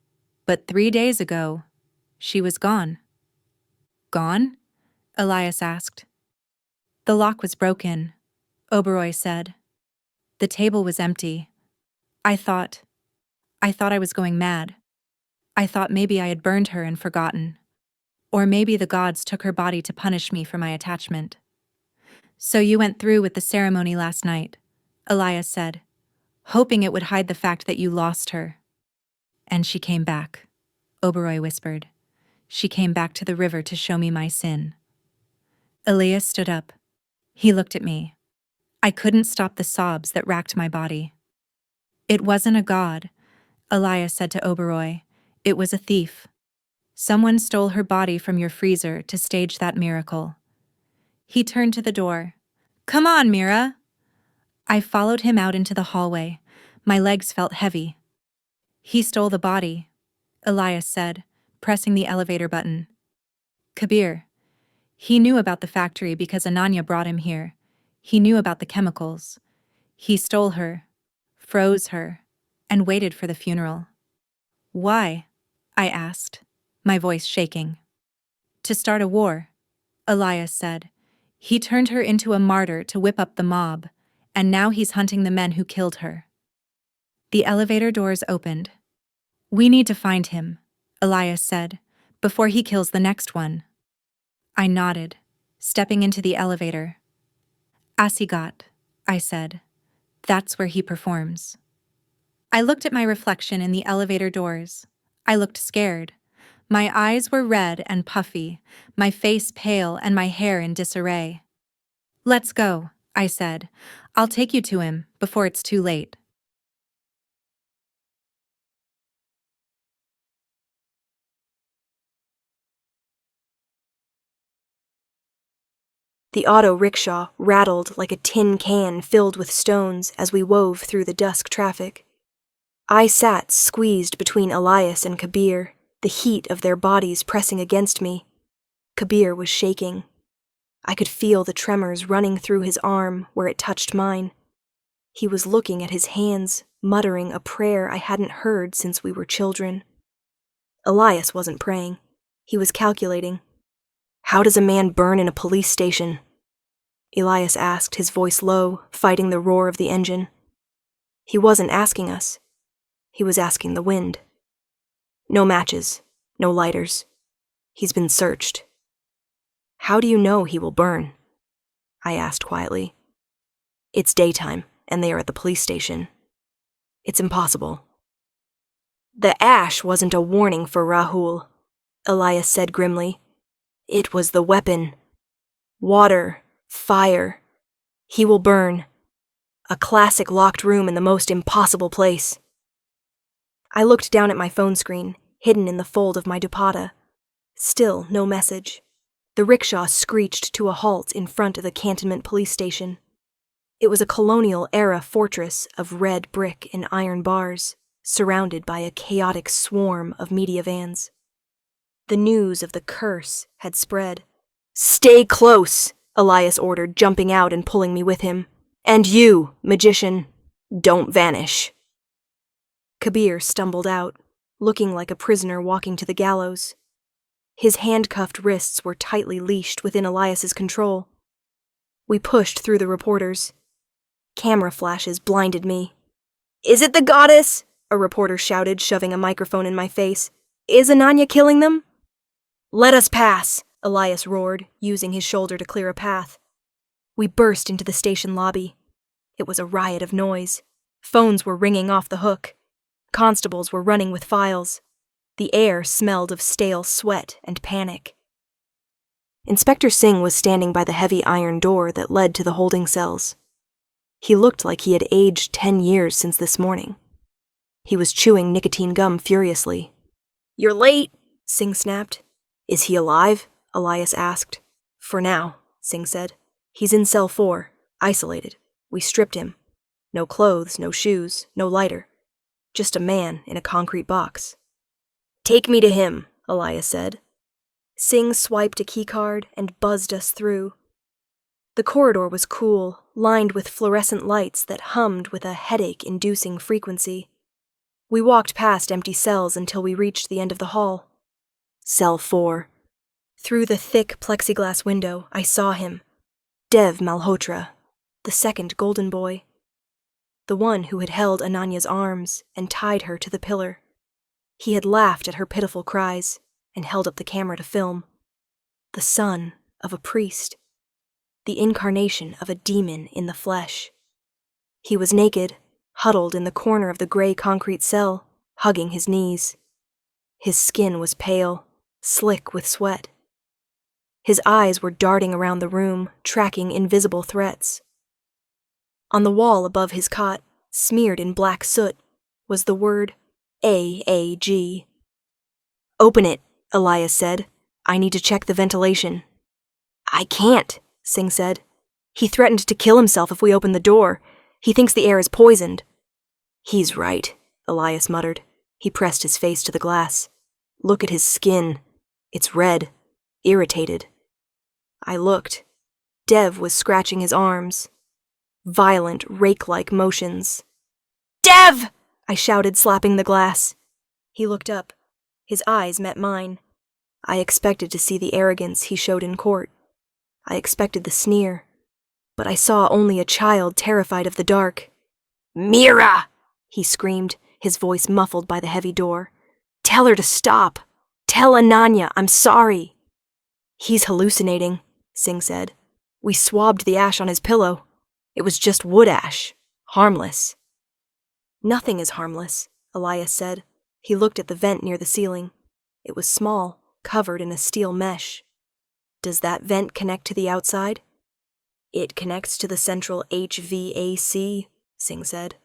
But 3 days ago, she was gone. Gone? Elias asked. The lock was broken, Oberoi said. The table was empty. I thought I was going mad. I thought maybe I had burned her and forgotten. Or maybe the gods took her body to punish me for my attachment. So you went through with the ceremony last night, Elias said, hoping it would hide the fact that you lost her. And she came back, Oberoi whispered. She came back to the river to show me my sin. Elias stood up. He looked at me. I couldn't stop the sobs that racked my body. It wasn't a god, Elias said to Oberoi. It was a thief. Someone stole her body from your freezer to stage that miracle. He turned to the door. Come on, Meera. I followed him out into the hallway. My legs felt heavy. He stole the body, Elias said, pressing the elevator button. Kabir. He knew about the factory because Ananya brought him here. He knew about the chemicals. He stole her, froze her, and waited for the funeral. Why? I asked, my voice shaking. To start a war, Elias said. He turned her into a martyr to whip up the mob, and now he's hunting the men who killed her. The elevator doors opened. We need to find him, Elias said, before he kills the next one. I nodded, stepping into the elevator. Asigat, I said. That's where he performs. I looked at my reflection in the elevator doors. I looked scared. My eyes were red and puffy, my face pale and my hair in disarray. Let's go, I said. I'll take you to him before it's too late. The auto rickshaw rattled like a tin can filled with stones as we wove through the dusk traffic. I sat squeezed between Elias and Kabir, the heat of their bodies pressing against me. Kabir was shaking. I could feel the tremors running through his arm where it touched mine. He was looking at his hands, muttering a prayer I hadn't heard since we were children. Elias wasn't praying. He was calculating. How does a man burn in a police station? Elias asked, his voice low, fighting the roar of the engine. He wasn't asking us. He was asking the wind. No matches, no lighters. He's been searched. How do you know he will burn? I asked quietly. It's daytime, and they are at the police station. It's impossible. The ash wasn't a warning for Rahul, Elias said grimly. It was the weapon. Water, fire. He will burn. A classic locked room in the most impossible place. I looked down at my phone screen, hidden in the fold of my dupatta. Still no message. The rickshaw screeched to a halt in front of the cantonment police station. It was a colonial-era fortress of red brick and iron bars, surrounded by a chaotic swarm of media vans. The news of the curse had spread. Stay close, Elias ordered, jumping out and pulling me with him. And you, magician, don't vanish. Kabir stumbled out, looking like a prisoner walking to the gallows. His handcuffed wrists were tightly leashed within Elias's control. We pushed through the reporters. Camera flashes blinded me. Is it the goddess? A reporter shouted, shoving a microphone in my face. Is Ananya killing them? Let us pass, Elias roared, using his shoulder to clear a path. We burst into the station lobby. It was a riot of noise. Phones were ringing off the hook. Constables were running with files. The air smelled of stale sweat and panic. Inspector Singh was standing by the heavy iron door that led to the holding cells. He looked like he had aged 10 years since this morning. He was chewing nicotine gum furiously. You're late, Singh snapped. Is he alive? Elias asked. For now, Singh said. He's in cell 4, isolated. We stripped him. No clothes, no shoes, no lighter. Just a man in a concrete box. Take me to him, Elias said. Singh swiped a keycard and buzzed us through. The corridor was cool, lined with fluorescent lights that hummed with a headache-inducing frequency. We walked past empty cells until we reached the end of the hall. Cell 4. Through the thick plexiglass window, I saw him. Dev Malhotra, the second golden boy. The one who had held Ananya's arms and tied her to the pillar. He had laughed at her pitiful cries and held up the camera to film. The son of a priest. The incarnation of a demon in the flesh. He was naked, huddled in the corner of the gray concrete cell, hugging his knees. His skin was pale, slick with sweat. His eyes were darting around the room, tracking invisible threats. On the wall above his cot, smeared in black soot, was the word AAG. "Open it," Elias said. "I need to check the ventilation." "I can't," Singh said. "He threatened to kill himself if we open the door. He thinks the air is poisoned." "He's right," Elias muttered. He pressed his face to the glass. "Look at his skin. It's red, irritated." I looked. Dev was scratching his arms. Violent, rake-like motions. "Dev!" I shouted, slapping the glass. He looked up. His eyes met mine. I expected to see the arrogance he showed in court. I expected the sneer. But I saw only a child terrified of the dark. "Meera!" he screamed, his voice muffled by the heavy door. "Tell her to stop. Tell Ananya I'm sorry." "He's hallucinating," Singh said. "We swabbed the ash on his pillow. It was just wood ash. Harmless." "Nothing is harmless," Elias said. He looked at the vent near the ceiling. It was small, covered in a steel mesh. "Does that vent connect to the outside?" "It connects to the central HVAC, Singh said.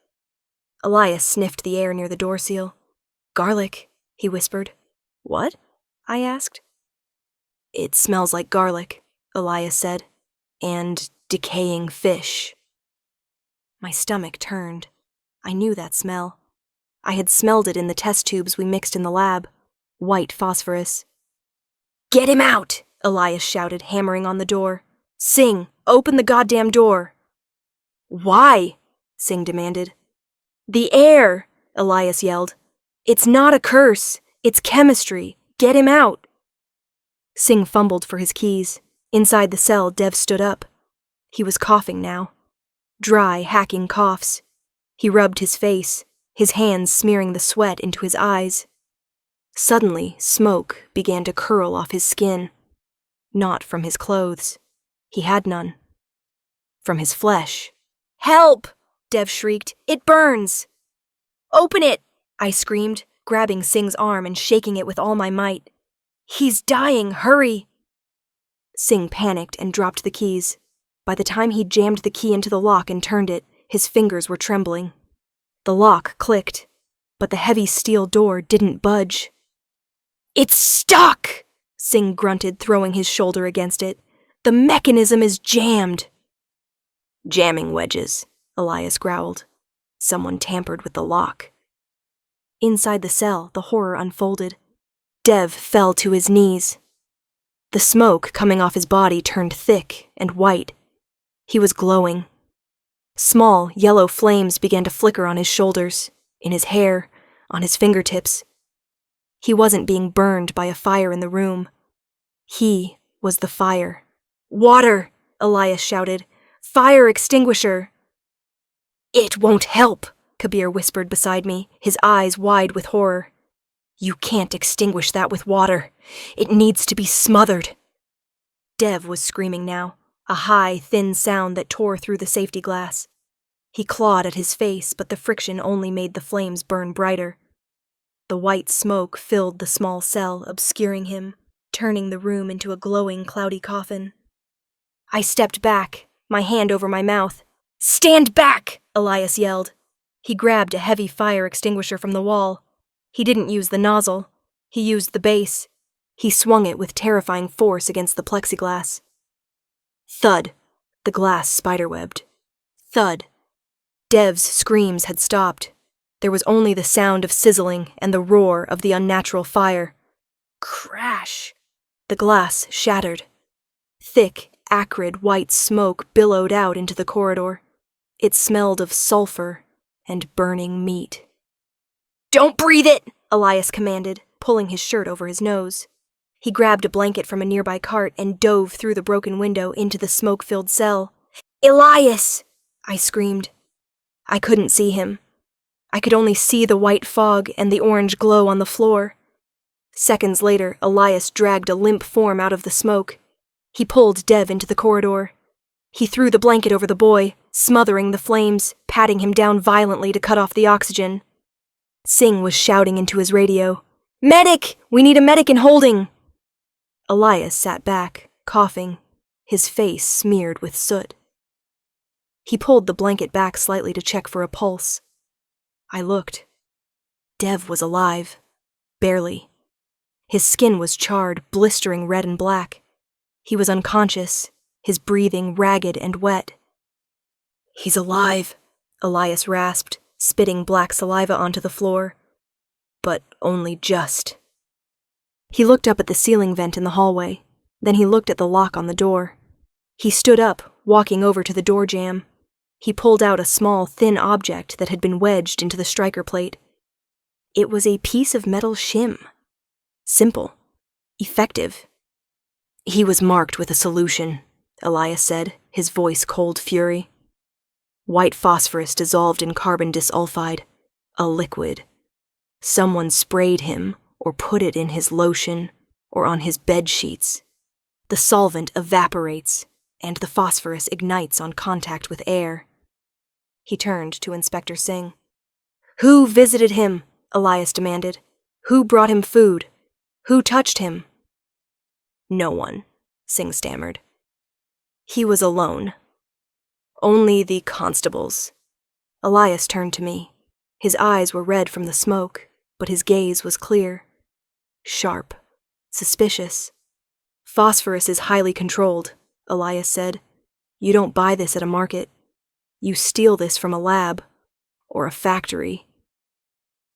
Elias sniffed the air near the door seal. "Garlic," he whispered. "What?" I asked. "It smells like garlic," Elias said. "And decaying fish." My stomach turned. I knew that smell. I had smelled it in the test tubes we mixed in the lab. White phosphorus. "Get him out!" Elias shouted, hammering on the door. "Singh, open the goddamn door!" "Why?" Singh demanded. "The air!" Elias yelled. "It's not a curse. It's chemistry. Get him out!" Singh fumbled for his keys. Inside the cell, Dev stood up. He was coughing now. Dry, hacking coughs. He rubbed his face, his hands smearing the sweat into his eyes. Suddenly, smoke began to curl off his skin. Not from his clothes. He had none. From his flesh. "Help!" Dev shrieked. "It burns!" "Open it!" I screamed, grabbing Singh's arm and shaking it with all my might. "He's dying! Hurry!" Singh panicked and dropped the keys. By the time he jammed the key into the lock and turned it, his fingers were trembling. The lock clicked, but the heavy steel door didn't budge. "It's stuck!" Singh grunted, throwing his shoulder against it. "The mechanism is jammed!" "Jamming wedges," Elias growled. Someone tampered with the lock. Inside the cell, the horror unfolded. Dev fell to his knees. The smoke coming off his body turned thick and white. He was glowing. Small, yellow flames began to flicker on his shoulders, in his hair, on his fingertips. He wasn't being burned by a fire in the room. He was the fire. "Water!" Elias shouted. "Fire extinguisher!" "It won't help," Kabir whispered beside me, his eyes wide with horror. "You can't extinguish that with water. It needs to be smothered." Dev was screaming now, a high, thin sound that tore through the safety glass. He clawed at his face, but the friction only made the flames burn brighter. The white smoke filled the small cell, obscuring him, turning the room into a glowing, cloudy coffin. I stepped back, my hand over my mouth. "Stand back!" Elias yelled. He grabbed a heavy fire extinguisher from the wall. He didn't use the nozzle. He used the base. He swung it with terrifying force against the plexiglass. Thud. The glass spiderwebbed. Thud. Dev's screams had stopped. There was only the sound of sizzling and the roar of the unnatural fire. Crash! The glass shattered. Thick, acrid white smoke billowed out into the corridor. It smelled of sulfur and burning meat. "Don't breathe it!" Elias commanded, pulling his shirt over his nose. He grabbed a blanket from a nearby cart and dove through the broken window into the smoke-filled cell. "Elias!" I screamed. I couldn't see him. I could only see the white fog and the orange glow on the floor. Seconds later, Elias dragged a limp form out of the smoke. He pulled Dev into the corridor. He threw the blanket over the boy, smothering the flames, patting him down violently to cut off the oxygen. Singh was shouting into his radio, "Medic! We need a medic in holding!" Elias sat back, coughing, his face smeared with soot. He pulled the blanket back slightly to check for a pulse. I looked. Dev was alive. Barely. His skin was charred, blistering red and black. He was unconscious, his breathing ragged and wet. "He's alive," Elias rasped, spitting black saliva onto the floor. But only just. He looked up at the ceiling vent in the hallway. Then he looked at the lock on the door. He stood up, walking over to the door jamb. He pulled out a small, thin object that had been wedged into the striker plate. It was a piece of metal shim. Simple. Effective. "He was marked with a solution," Elias said, his voice cold fury. "White phosphorus dissolved in carbon disulfide. A liquid. Someone sprayed him, or put it in his lotion, or on his bed sheets. The solvent evaporates, and the phosphorus ignites on contact with air." He turned to Inspector Singh. "Who visited him?" Elias demanded. "Who brought him food? Who touched him?" "No one," Singh stammered. "He was alone. Only the constables." Elias turned to me. His eyes were red from the smoke, but his gaze was clear. Sharp. Suspicious. "Phosphorus is highly controlled," Elias said. "You don't buy this at a market. You steal this from a lab. Or a factory."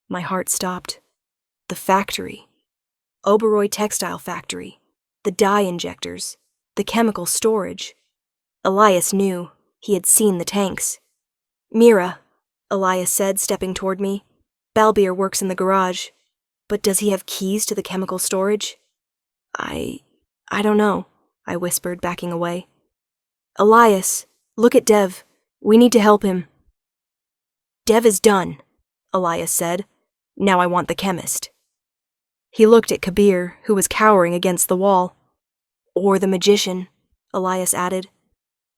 My heart stopped. The factory. Oberoi Textile Factory. The dye injectors. The chemical storage. Elias knew. He had seen the tanks. "Meera," Elias said, stepping toward me. "Balbir works in the garage. But does he have keys to the chemical storage?" I don't know," I whispered, backing away. "Elias, look at Dev. We need to help him." "Dev is done," Elias said. "Now I want the chemist." He looked at Kabir, who was cowering against the wall. "Or the magician," Elias added.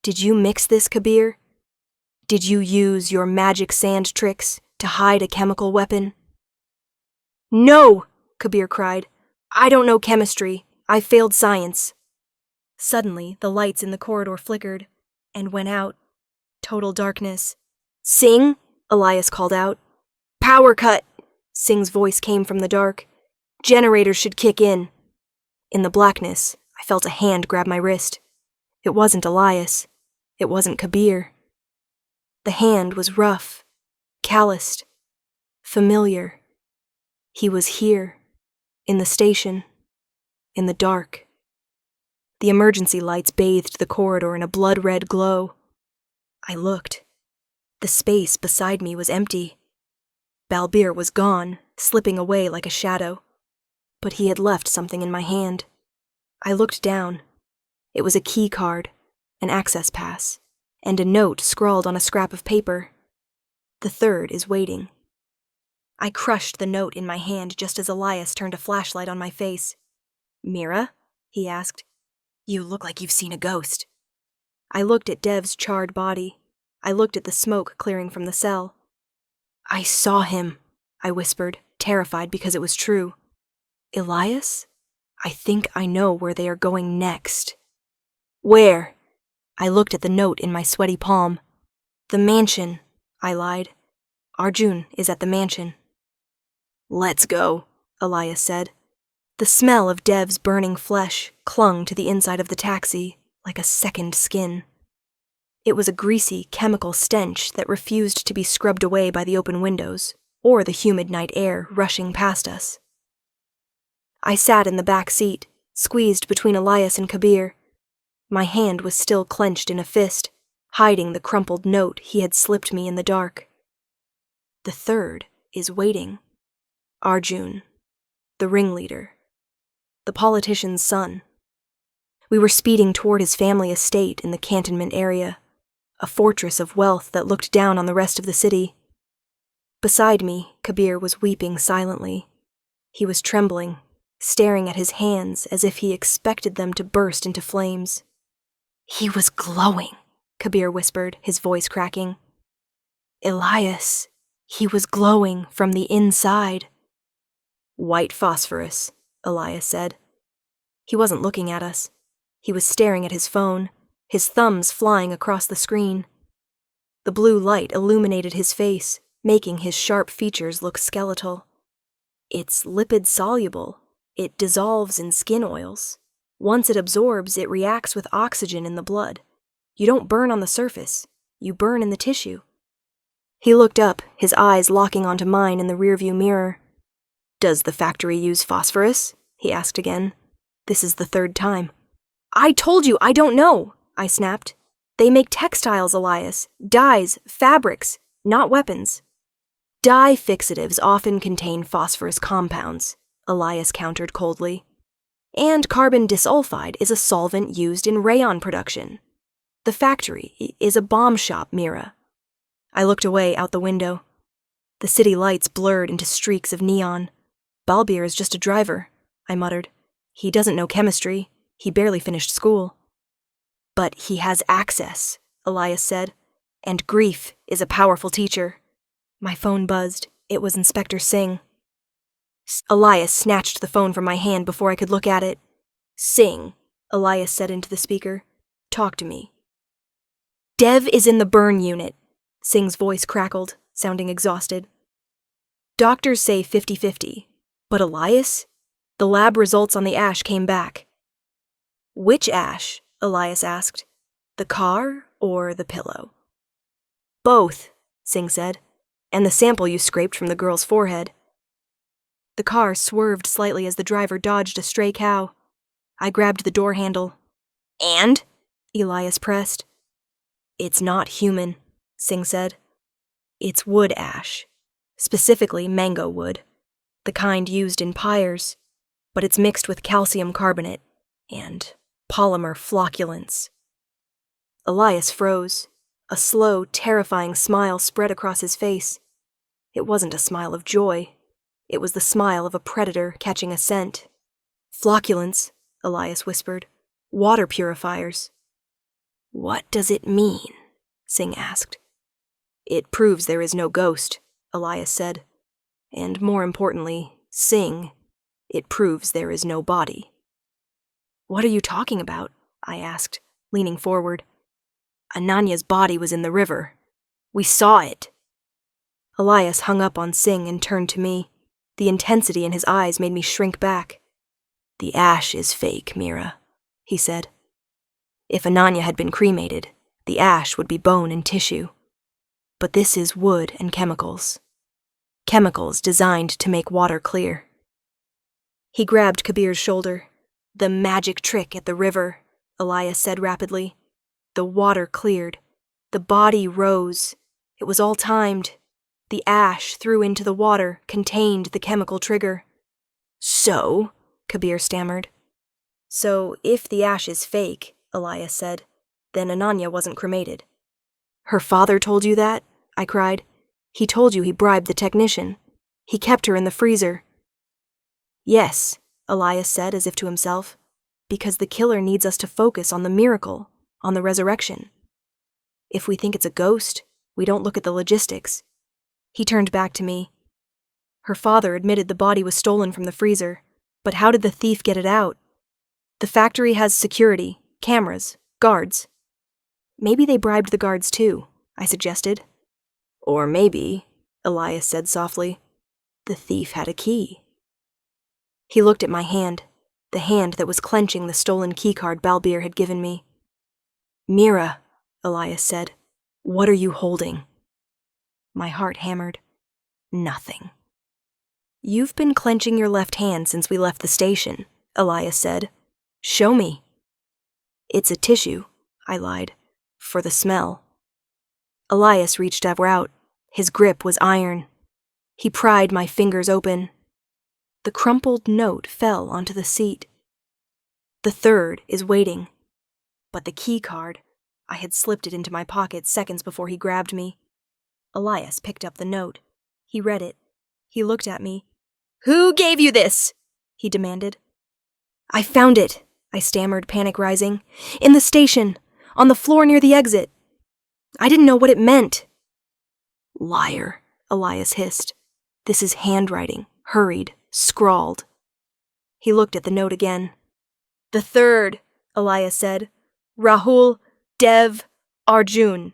"Did you mix this, Kabir? Did you use your magic sand tricks to hide a chemical weapon?" "No!" Kabir cried. "I don't know chemistry. I failed science." Suddenly, the lights in the corridor flickered and went out. Total darkness. "Singh!" Elias called out. "Power cut!" Singh's voice came from the dark. "Generators should kick in." In the blackness, I felt a hand grab my wrist. It wasn't Elias. It wasn't Kabir. The hand was rough, calloused, familiar. He was here, in the station, in the dark. The emergency lights bathed the corridor in a blood-red glow. I looked. The space beside me was empty. Balbir was gone, slipping away like a shadow. But he had left something in my hand. I looked down. It was a key card, an access pass, and a note scrawled on a scrap of paper. "The third is waiting." I crushed the note in my hand just as Elias turned a flashlight on my face. "Meera?" he asked. "You look like you've seen a ghost." I looked at Dev's charred body. I looked at the smoke clearing from the cell. "I saw him," I whispered, terrified because it was true. "Elias? I think I know where they are going next." "Where?" I looked at the note in my sweaty palm. "The mansion," I lied. "Arjun is at the mansion." "Let's go," Elias said. The smell of Dev's burning flesh clung to the inside of the taxi like a second skin. It was a greasy, chemical stench that refused to be scrubbed away by the open windows or the humid night air rushing past us. I sat in the back seat, squeezed between Elias and Kabir. My hand was still clenched in a fist, hiding the crumpled note he had slipped me in the dark. The third is waiting. Arjun, the ringleader, the politician's son. We were speeding toward his family estate in the cantonment area, a fortress of wealth that looked down on the rest of the city. Beside me, Kabir was weeping silently. He was trembling, staring at his hands as if he expected them to burst into flames. He was glowing, Kabir whispered, his voice cracking. Elias, he was glowing from the inside. White phosphorus, Elias said. He wasn't looking at us. He was staring at his phone, his thumbs flying across the screen. The blue light illuminated his face, making his sharp features look skeletal. It's lipid-soluble. It dissolves in skin oils. Once it absorbs, it reacts with oxygen in the blood. You don't burn on the surface. You burn in the tissue. He looked up, his eyes locking onto mine in the rearview mirror. Does the factory use phosphorus? He asked again. This is the third time. I told you, I don't know, I snapped. They make textiles, Elias. Dyes, fabrics, not weapons. Dye fixatives often contain phosphorus compounds, Elias countered coldly. And carbon disulfide is a solvent used in rayon production. The factory is a bomb shop, Meera. I looked away out the window. The city lights blurred into streaks of neon. Balbir is just a driver, I muttered. He doesn't know chemistry. He barely finished school. But he has access, Elias said. And grief is a powerful teacher. My phone buzzed. It was Inspector Singh. Elias snatched the phone from my hand before I could look at it. Singh, Elias said into the speaker. Talk to me. Dev is in the burn unit. Singh's voice crackled, sounding exhausted. Doctors say 50-50. But Elias? The lab results on the ash came back. Which ash? Elias asked. The car or the pillow? Both, Singh said. And the sample you scraped from the girl's forehead. The car swerved slightly as the driver dodged a stray cow. I grabbed the door handle. And? Elias pressed. It's not human, Singh said. It's wood ash, specifically mango wood, the kind used in pyres, but it's mixed with calcium carbonate and polymer flocculants. Elias froze. A slow, terrifying smile spread across his face. It wasn't a smile of joy. It was the smile of a predator catching a scent. Flocculants, Elias whispered. Water purifiers. What does it mean? Singh asked. It proves there is no ghost, Elias said. And more importantly, Singh, it proves there is no body. What are you talking about? I asked, leaning forward. Ananya's body was in the river. We saw it. Elias hung up on Singh and turned to me. The intensity in his eyes made me shrink back. The ash is fake, Meera, he said. If Ananya had been cremated, the ash would be bone and tissue. But this is wood and chemicals. Chemicals designed to make water clear. He grabbed Kabir's shoulder. The magic trick at the river, Elias said rapidly. The water cleared. The body rose. It was all timed. The ash threw into the water contained the chemical trigger. So, Kabir stammered. So, if the ash is fake, Elias said, then Ananya wasn't cremated. Her father told you that? I cried. He told you he bribed the technician. He kept her in the freezer. Yes, Elias said as if to himself, because the killer needs us to focus on the miracle, on the resurrection. If we think it's a ghost, we don't look at the logistics. He turned back to me. Her father admitted the body was stolen from the freezer, but how did the thief get it out? The factory has security, cameras, guards. Maybe they bribed the guards too, I suggested. Or maybe, Elias said softly, the thief had a key. He looked at my hand, the hand that was clenching the stolen keycard Balbir had given me. Meera, Elias said, what are you holding? My heart hammered. Nothing. You've been clenching your left hand since we left the station, Elias said. Show me. It's a tissue, I lied, for the smell. Elias reached out. His grip was iron. He pried my fingers open. The crumpled note fell onto the seat. The third is waiting. But the key card, I had slipped it into my pocket seconds before he grabbed me. Elias picked up the note. He read it. He looked at me. "Who gave you this?" he demanded. "I found it," I stammered, panic rising. "In the station, on the floor near the exit. I didn't know what it meant." "Liar," Elias hissed. "This is handwriting, hurried, scrawled." He looked at the note again. "The third," Elias said. "Rahul, Dev, Arjun."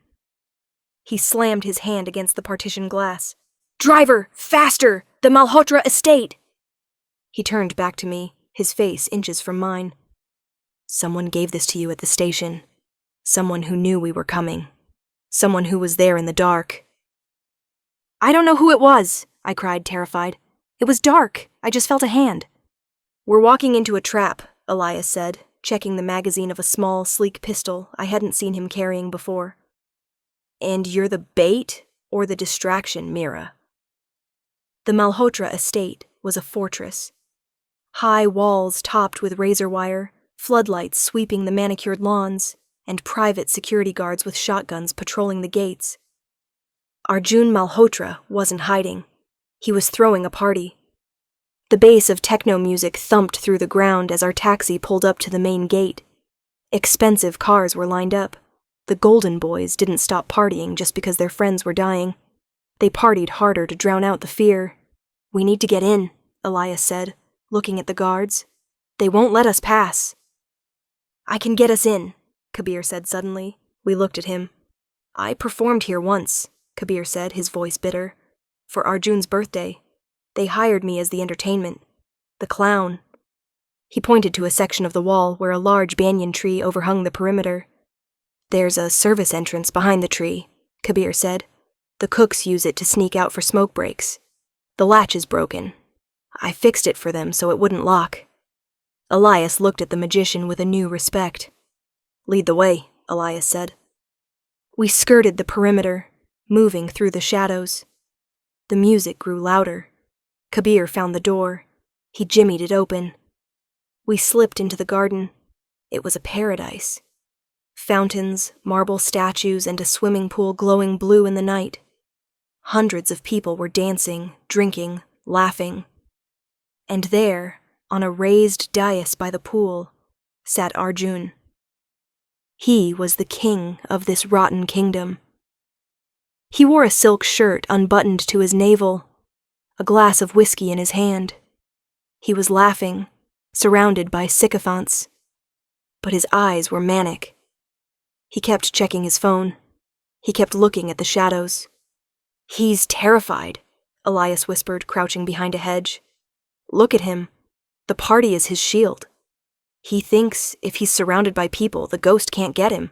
He slammed his hand against the partition glass. "Driver, faster! The Malhotra estate!" He turned back to me, his face inches from mine. "Someone gave this to you at the station. Someone who knew we were coming. Someone who was there in the dark." "I don't know who it was," I cried, terrified. "It was dark. I just felt a hand." "We're walking into a trap," Elias said, checking the magazine of a small, sleek pistol I hadn't seen him carrying before. "And you're the bait or the distraction, Meera?" The Malhotra estate was a fortress. High walls topped with razor wire, floodlights sweeping the manicured lawns, and private security guards with shotguns patrolling the gates. Arjun Malhotra wasn't hiding. He was throwing a party. The bass of techno music thumped through the ground as our taxi pulled up to the main gate. Expensive cars were lined up. The Golden Boys didn't stop partying just because their friends were dying. They partied harder to drown out the fear. "We need to get in," Elias said, looking at the guards. "They won't let us pass." "I can get us in," Kabir said suddenly. We looked at him. "I performed here once," Kabir said, his voice bitter. "For Arjun's birthday. They hired me as the entertainment. The clown." He pointed to a section of the wall where a large banyan tree overhung the perimeter. "There's a service entrance behind the tree," Kabir said. "The cooks use it to sneak out for smoke breaks. The latch is broken. I fixed it for them so it wouldn't lock." Elias looked at the magician with a new respect. "Lead the way," Elias said. We skirted the perimeter, moving through the shadows. The music grew louder. Kabir found the door. He jimmied it open. We slipped into the garden. It was a paradise. Fountains, marble statues, and a swimming pool glowing blue in the night. Hundreds of people were dancing, drinking, laughing. And there, on a raised dais by the pool, sat Arjun. He was the king of this rotten kingdom. He wore a silk shirt unbuttoned to his navel, a glass of whiskey in his hand. He was laughing, surrounded by sycophants. But his eyes were manic. He kept checking his phone. He kept looking at the shadows. "He's terrified," Elias whispered, crouching behind a hedge. "Look at him. The party is his shield. He thinks if he's surrounded by people, the ghost can't get him."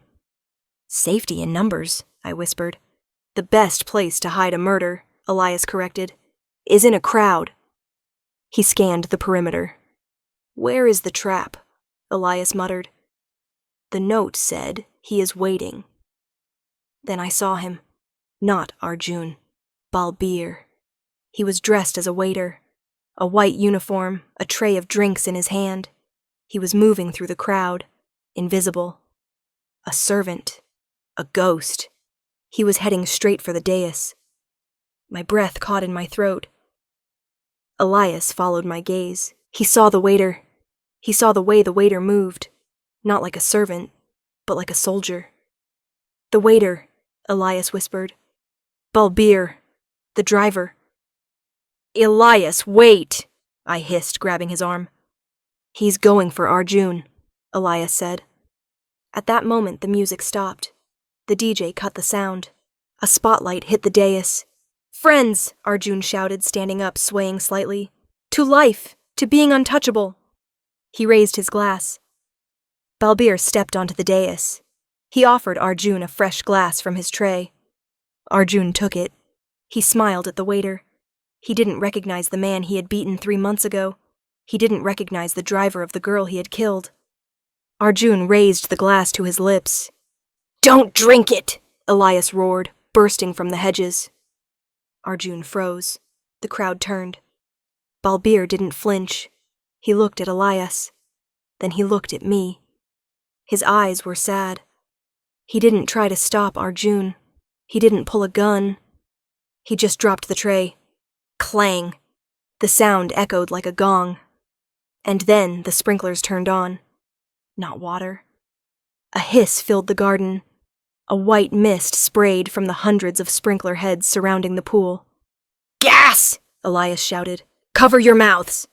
"Safety in numbers," I whispered. "The best place to hide a murder," Elias corrected, "is in a crowd." He scanned the perimeter. "Where is the trap?" Elias muttered. "The note said he is waiting." Then I saw him. Not Arjun. Balbir. He was dressed as a waiter. A white uniform, a tray of drinks in his hand. He was moving through the crowd, invisible. A servant. A ghost. He was heading straight for the dais. My breath caught in my throat. Elias followed my gaze. He saw the waiter. He saw the way the waiter moved. Not like a servant, but like a soldier. "The waiter," Elias whispered. "Balbir, the driver." "Elias, wait!" I hissed, grabbing his arm. "He's going for Arjun," Elias said. At that moment, the music stopped. The DJ cut the sound. A spotlight hit the dais. "Friends," Arjun shouted, standing up, swaying slightly. "To life! To being untouchable!" He raised his glass. Balbir stepped onto the dais. He offered Arjun a fresh glass from his tray. Arjun took it. He smiled at the waiter. He didn't recognize the man he had beaten 3 months ago. He didn't recognize the driver of the girl he had killed. Arjun raised the glass to his lips. "Don't drink it!" Elias roared, bursting from the hedges. Arjun froze. The crowd turned. Balbir didn't flinch. He looked at Elias. Then he looked at me. His eyes were sad. He didn't try to stop Arjun. He didn't pull a gun. He just dropped the tray. Clang! The sound echoed like a gong. And then the sprinklers turned on. Not water. A hiss filled the garden. A white mist sprayed from the hundreds of sprinkler heads surrounding the pool. "Gas!" Elias shouted. "Cover your mouths!"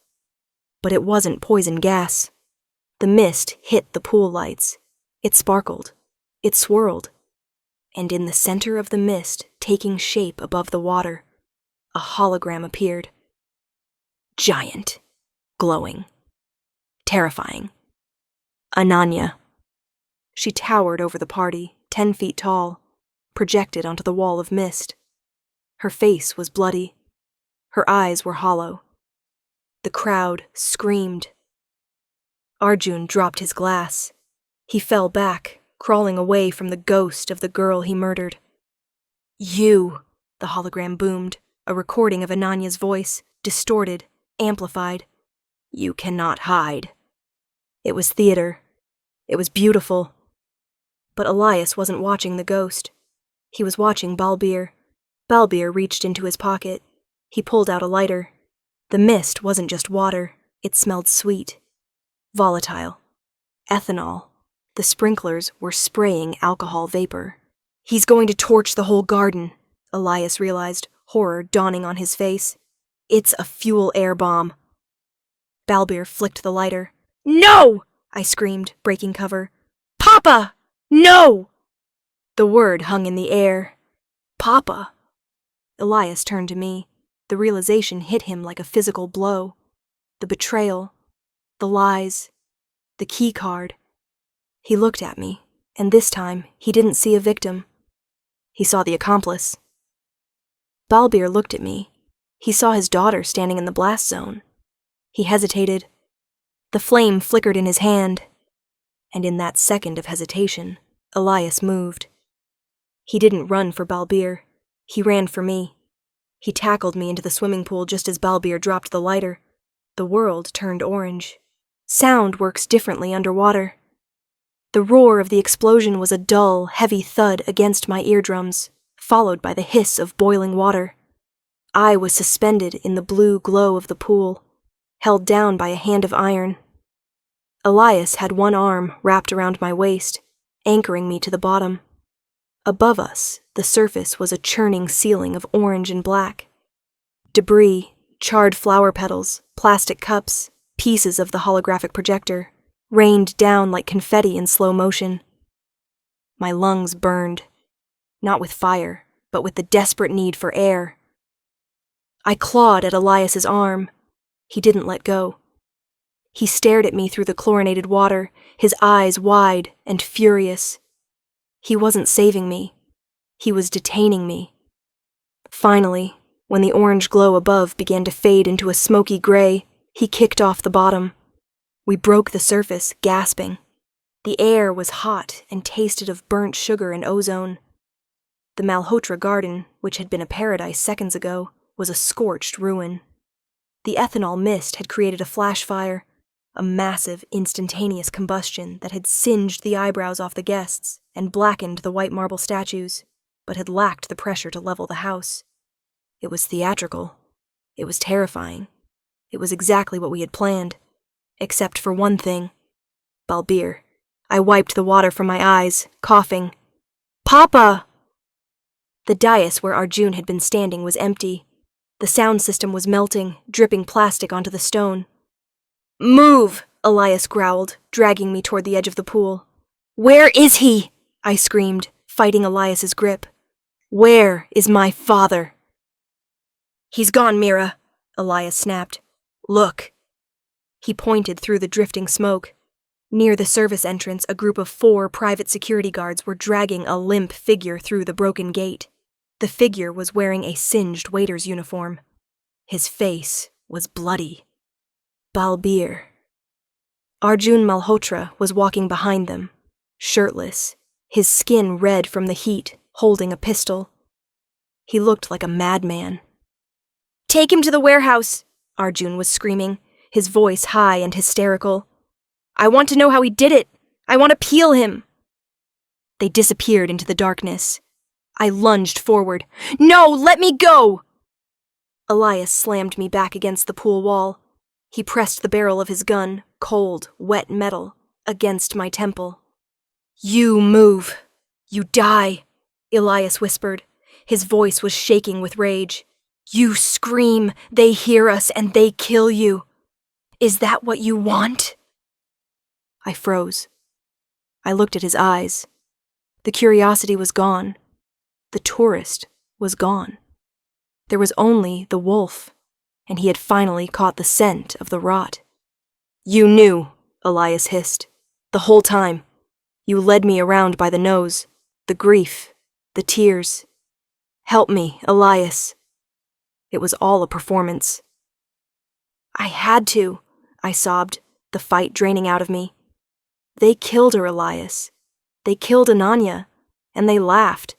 But it wasn't poison gas. The mist hit the pool lights. It sparkled. It swirled. And in the center of the mist, taking shape above the water, a hologram appeared. Giant. Glowing. Terrifying. Ananya. She towered over the party, 10 feet tall, projected onto the wall of mist. Her face was bloody. Her eyes were hollow. The crowd screamed. Arjun dropped his glass. He fell back, crawling away from the ghost of the girl he murdered. "You," the hologram boomed, a recording of Ananya's voice, distorted, amplified. "You cannot hide." It was theater. It was beautiful. But Elias wasn't watching the ghost. He was watching Balbir. Balbir reached into his pocket. He pulled out a lighter. The mist wasn't just water. It smelled sweet. Volatile. Ethanol. The sprinklers were spraying alcohol vapor. "He's going to torch the whole garden," Elias realized, horror dawning on his face. "It's a fuel air bomb." Balbir flicked the lighter. "No!" I screamed, breaking cover. "Papa! No!" The word hung in the air. Papa. Elias turned to me. The realization hit him like a physical blow. The betrayal. The lies. The key card. He looked at me, and this time he didn't see a victim. He saw the accomplice. Balbir looked at me. He saw his daughter standing in the blast zone. He hesitated. The flame flickered in his hand, and in that second of hesitation, Elias moved. He didn't run for Balbir. He ran for me. He tackled me into the swimming pool just as Balbir dropped the lighter. The world turned orange. Sound works differently underwater. The roar of the explosion was a dull, heavy thud against my eardrums, followed by the hiss of boiling water. I was suspended in the blue glow of the pool, held down by a hand of iron. Elias had one arm wrapped around my waist, anchoring me to the bottom. Above us, the surface was a churning ceiling of orange and black. Debris, charred flower petals, plastic cups, pieces of the holographic projector, rained down like confetti in slow motion. My lungs burned, not with fire, but with the desperate need for air. I clawed at Elias's arm. He didn't let go. He stared at me through the chlorinated water, his eyes wide and furious. He wasn't saving me. He was detaining me. Finally, when the orange glow above began to fade into a smoky gray, he kicked off the bottom. We broke the surface, gasping. The air was hot and tasted of burnt sugar and ozone. The Malhotra garden, which had been a paradise seconds ago, was a scorched ruin. The ethanol mist had created a flash fire, a massive, instantaneous combustion that had singed the eyebrows off the guests and blackened the white marble statues, but had lacked the pressure to level the house. It was theatrical. It was terrifying. It was exactly what we had planned. Except for one thing. Balbir. I wiped the water from my eyes, coughing. "Papa!" The dais where Arjun had been standing was empty. The sound system was melting, dripping plastic onto the stone. "Move!" Elias growled, dragging me toward the edge of the pool. "Where is he?" I screamed, fighting Elias's grip. "Where is my father?" "He's gone, Meera," Elias snapped. "Look." He pointed through the drifting smoke. Near the service entrance, a group of 4 private security guards were dragging a limp figure through the broken gate. The figure was wearing a singed waiter's uniform. His face was bloody. Balbir. Arjun Malhotra was walking behind them, shirtless, his skin red from the heat, holding a pistol. He looked like a madman. "Take him to the warehouse," Arjun was screaming, his voice high and hysterical. "I want to know how he did it. I want to peel him." They disappeared into the darkness. I lunged forward. "No, let me go!" Elias slammed me back against the pool wall. He pressed the barrel of his gun, cold, wet metal, against my temple. "You move. You die," Elias whispered. His voice was shaking with rage. "You scream, they hear us, and they kill you. Is that what you want?" I froze. I looked at his eyes. The curiosity was gone. The tourist was gone. There was only the wolf, and he had finally caught the scent of the rot. "You knew," Elias hissed, "the whole time. You led me around by the nose, the grief, the tears. Help me, Elias." It was all a performance. "I had to," I sobbed, the fight draining out of me. "They killed her, Elias. They killed Ananya, and they laughed."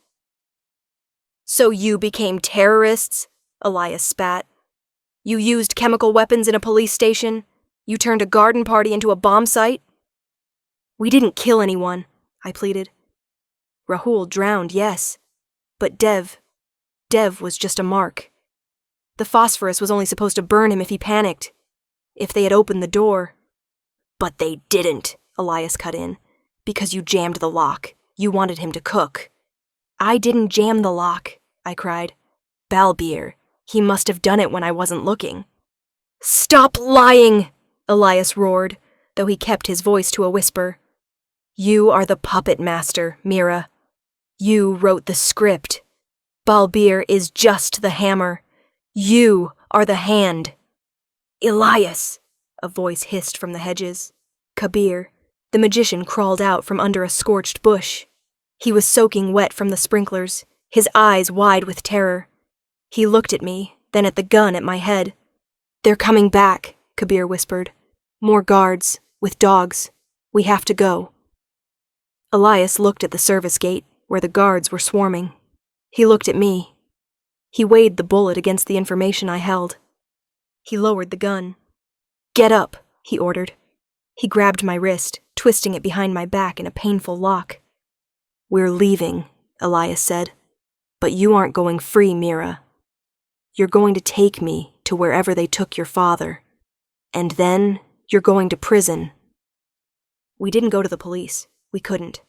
"So you became terrorists?" Elias spat. "You used chemical weapons in a police station? You turned a garden party into a bomb site?" "We didn't kill anyone," I pleaded. "Rahul drowned, yes. But Dev was just a mark. The phosphorus was only supposed to burn him if he panicked. If they had opened the door." "But they didn't," Elias cut in. "Because you jammed the lock. You wanted him to cook." "I didn't jam the lock," I cried. "Balbir, he must have done it when I wasn't looking." "Stop lying!" Elias roared, though he kept his voice to a whisper. "You are the puppet master, Meera. You wrote the script. Balbir is just the hammer. You are the hand." "Elias!" a voice hissed from the hedges. Kabir, the magician, crawled out from under a scorched bush. He was soaking wet from the sprinklers, his eyes wide with terror. He looked at me, then at the gun at my head. "They're coming back," Kabir whispered. "More guards, with dogs. We have to go." Elias looked at the service gate, where the guards were swarming. He looked at me. He weighed the bullet against the information I held. He lowered the gun. "Get up," he ordered. He grabbed my wrist, twisting it behind my back in a painful lock. "We're leaving," Elias said. "But you aren't going free, Meera. You're going to take me to wherever they took your father. And then you're going to prison." We didn't go to the police. We couldn't.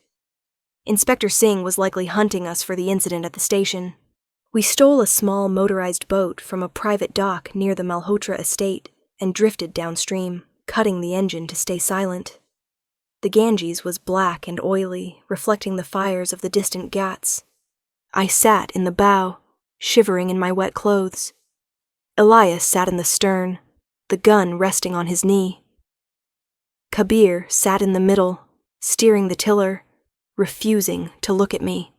Inspector Singh was likely hunting us for the incident at the station. We stole a small motorized boat from a private dock near the Malhotra estate and drifted downstream, cutting the engine to stay silent. The Ganges was black and oily, reflecting the fires of the distant Ghats. I sat in the bow, shivering in my wet clothes. Elias sat in the stern, the gun resting on his knee. Kabir sat in the middle, steering the tiller, refusing to look at me.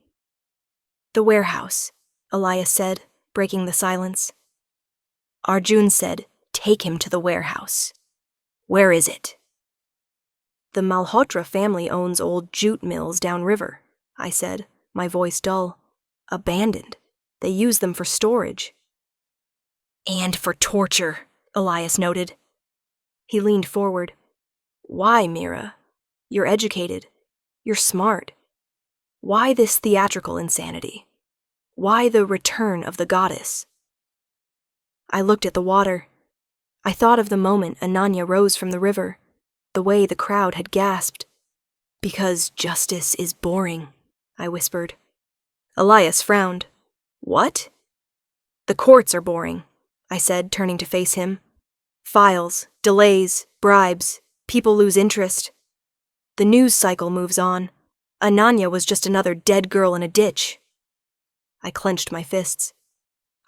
"The warehouse," Elias said, breaking the silence. Arjun said, "Take him to the warehouse." "Where is it?" "The Malhotra family owns old jute mills downriver," I said, my voice dull. "Abandoned. They use them for storage." "And for torture," Elias noted. He leaned forward. "Why, Meera? You're educated. You're smart. Why this theatrical insanity? Why the return of the goddess?" I looked at the water. I thought of the moment Ananya rose from the river, the way the crowd had gasped. "Because justice is boring," I whispered. Elias frowned. "What?" "The courts are boring," I said, turning to face him. "Files, delays, bribes, people lose interest. The news cycle moves on. Ananya was just another dead girl in a ditch." I clenched my fists.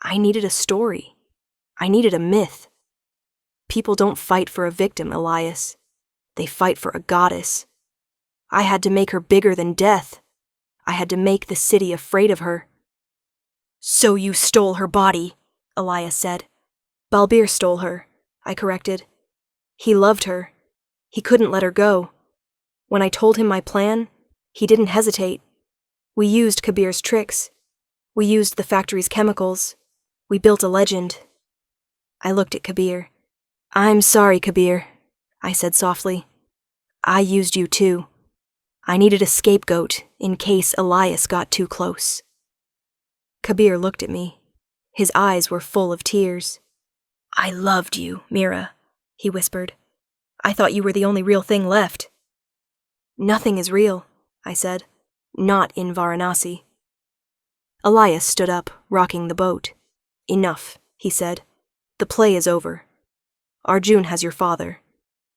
I needed a story. I needed a myth. People don't fight for a victim, Elias. They fight for a goddess. I had to make her bigger than death. I had to make the city afraid of her. "So you stole her body," Elias said. "Balbir stole her," I corrected. "He loved her. He couldn't let her go. When I told him my plan, he didn't hesitate. We used Kabir's tricks. We used the factory's chemicals. We built a legend. I looked at Kabir. "I'm sorry, Kabir," I said softly. "I used you too. I needed a scapegoat in case Elias got too close." Kabir looked at me. His eyes were full of tears. "I loved you, Meera," he whispered. "I thought you were the only real thing left." "Nothing is real," I said. "Not in Varanasi." Elias stood up, rocking the boat. "Enough," he said. "The play is over. Arjun has your father.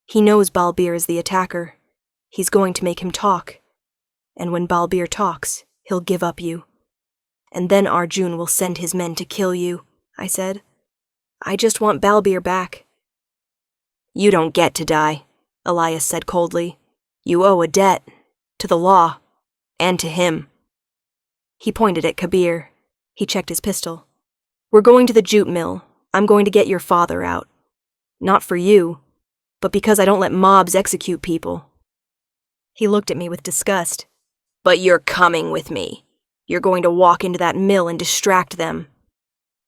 He knows Balbir is the attacker. He's going to make him talk. And when Balbir talks, he'll give up you. And then Arjun will send his men to kill you," I said. "I just want Balbir back." "You don't get to die," Elias said coldly. "You owe a debt. To the law. And to him." He pointed at Kabir. He checked his pistol. "We're going to the jute mill. I'm going to get your father out. Not for you, but because I don't let mobs execute people." He looked at me with disgust. "But you're coming with me. You're going to walk into that mill and distract them."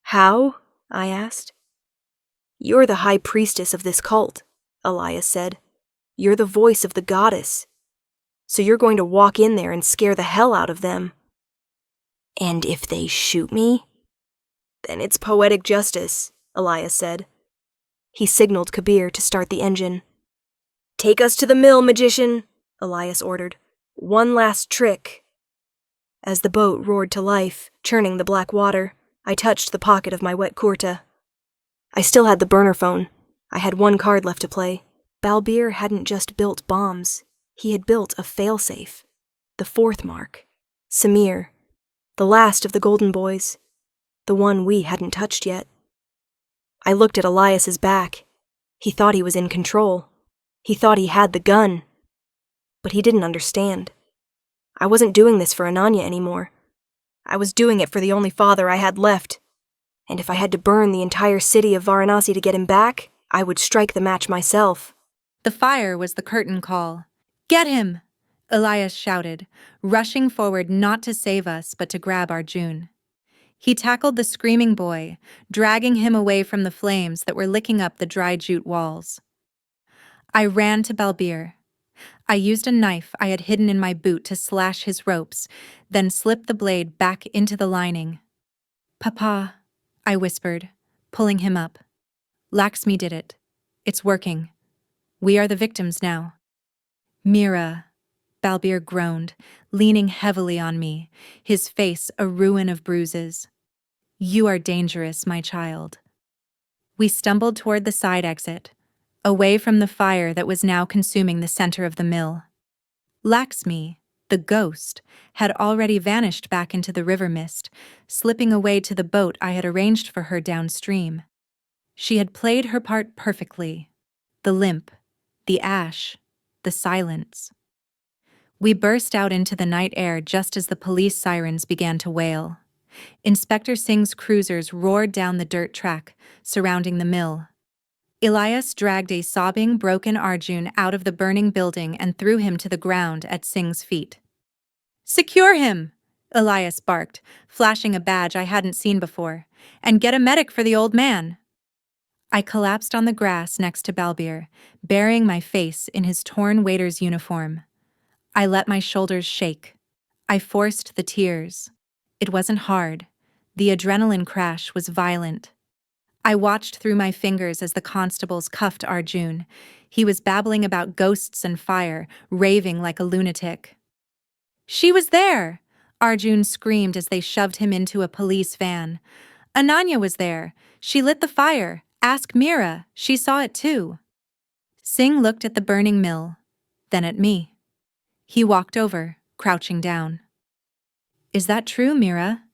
"How?" I asked. "You're the high priestess of this cult," Elias said. "You're the voice of the goddess. So you're going to walk in there and scare the hell out of them." "And if they shoot me?" "Then it's poetic justice," Elias said. He signaled Kabir to start the engine. "Take us to the mill, magician," Elias ordered. "One last trick." As the boat roared to life, churning the black water, I touched the pocket of my wet kurta. I still had the burner phone. I had one card left to play. Balbir hadn't just built bombs. He had built a failsafe. The fourth mark. Samir. The last of the Golden Boys. The one we hadn't touched yet. I looked at Elias's back. He thought he was in control. He thought he had the gun. But he didn't understand. I wasn't doing this for Ananya anymore. I was doing it for the only father I had left. And if I had to burn the entire city of Varanasi to get him back, I would strike the match myself. The fire was the curtain call. "Get him!" Elias shouted, rushing forward not to save us but to grab Arjun. He tackled the screaming boy, dragging him away from the flames that were licking up the dry jute walls. I ran to Balbir. I used a knife I had hidden in my boot to slash his ropes, then slipped the blade back into the lining. "Papa," I whispered, pulling him up. "Laxmi did it. It's working. We are the victims now." "Meera," Balbir groaned, leaning heavily on me, his face a ruin of bruises. "You are dangerous, my child." We stumbled toward the side exit, away from the fire that was now consuming the center of the mill. Laxmi, the ghost, had already vanished back into the river mist, slipping away to the boat I had arranged for her downstream. She had played her part perfectly. The limp, the ash, the silence. We burst out into the night air just as the police sirens began to wail. Inspector Singh's cruisers roared down the dirt track, surrounding the mill. Elias dragged a sobbing, broken Arjun out of the burning building and threw him to the ground at Singh's feet. "Secure him!" Elias barked, flashing a badge I hadn't seen before. "And get a medic for the old man." I collapsed on the grass next to Balbir, burying my face in his torn waiter's uniform. I let my shoulders shake. I forced the tears. It wasn't hard. The adrenaline crash was violent. I watched through my fingers as the constables cuffed Arjun. He was babbling about ghosts and fire, raving like a lunatic. "She was there!" Arjun screamed as they shoved him into a police van. "Ananya was there. She lit the fire. Ask Meera. She saw it too." Singh looked at the burning mill, then at me. He walked over, crouching down. "Is that true, Meera?"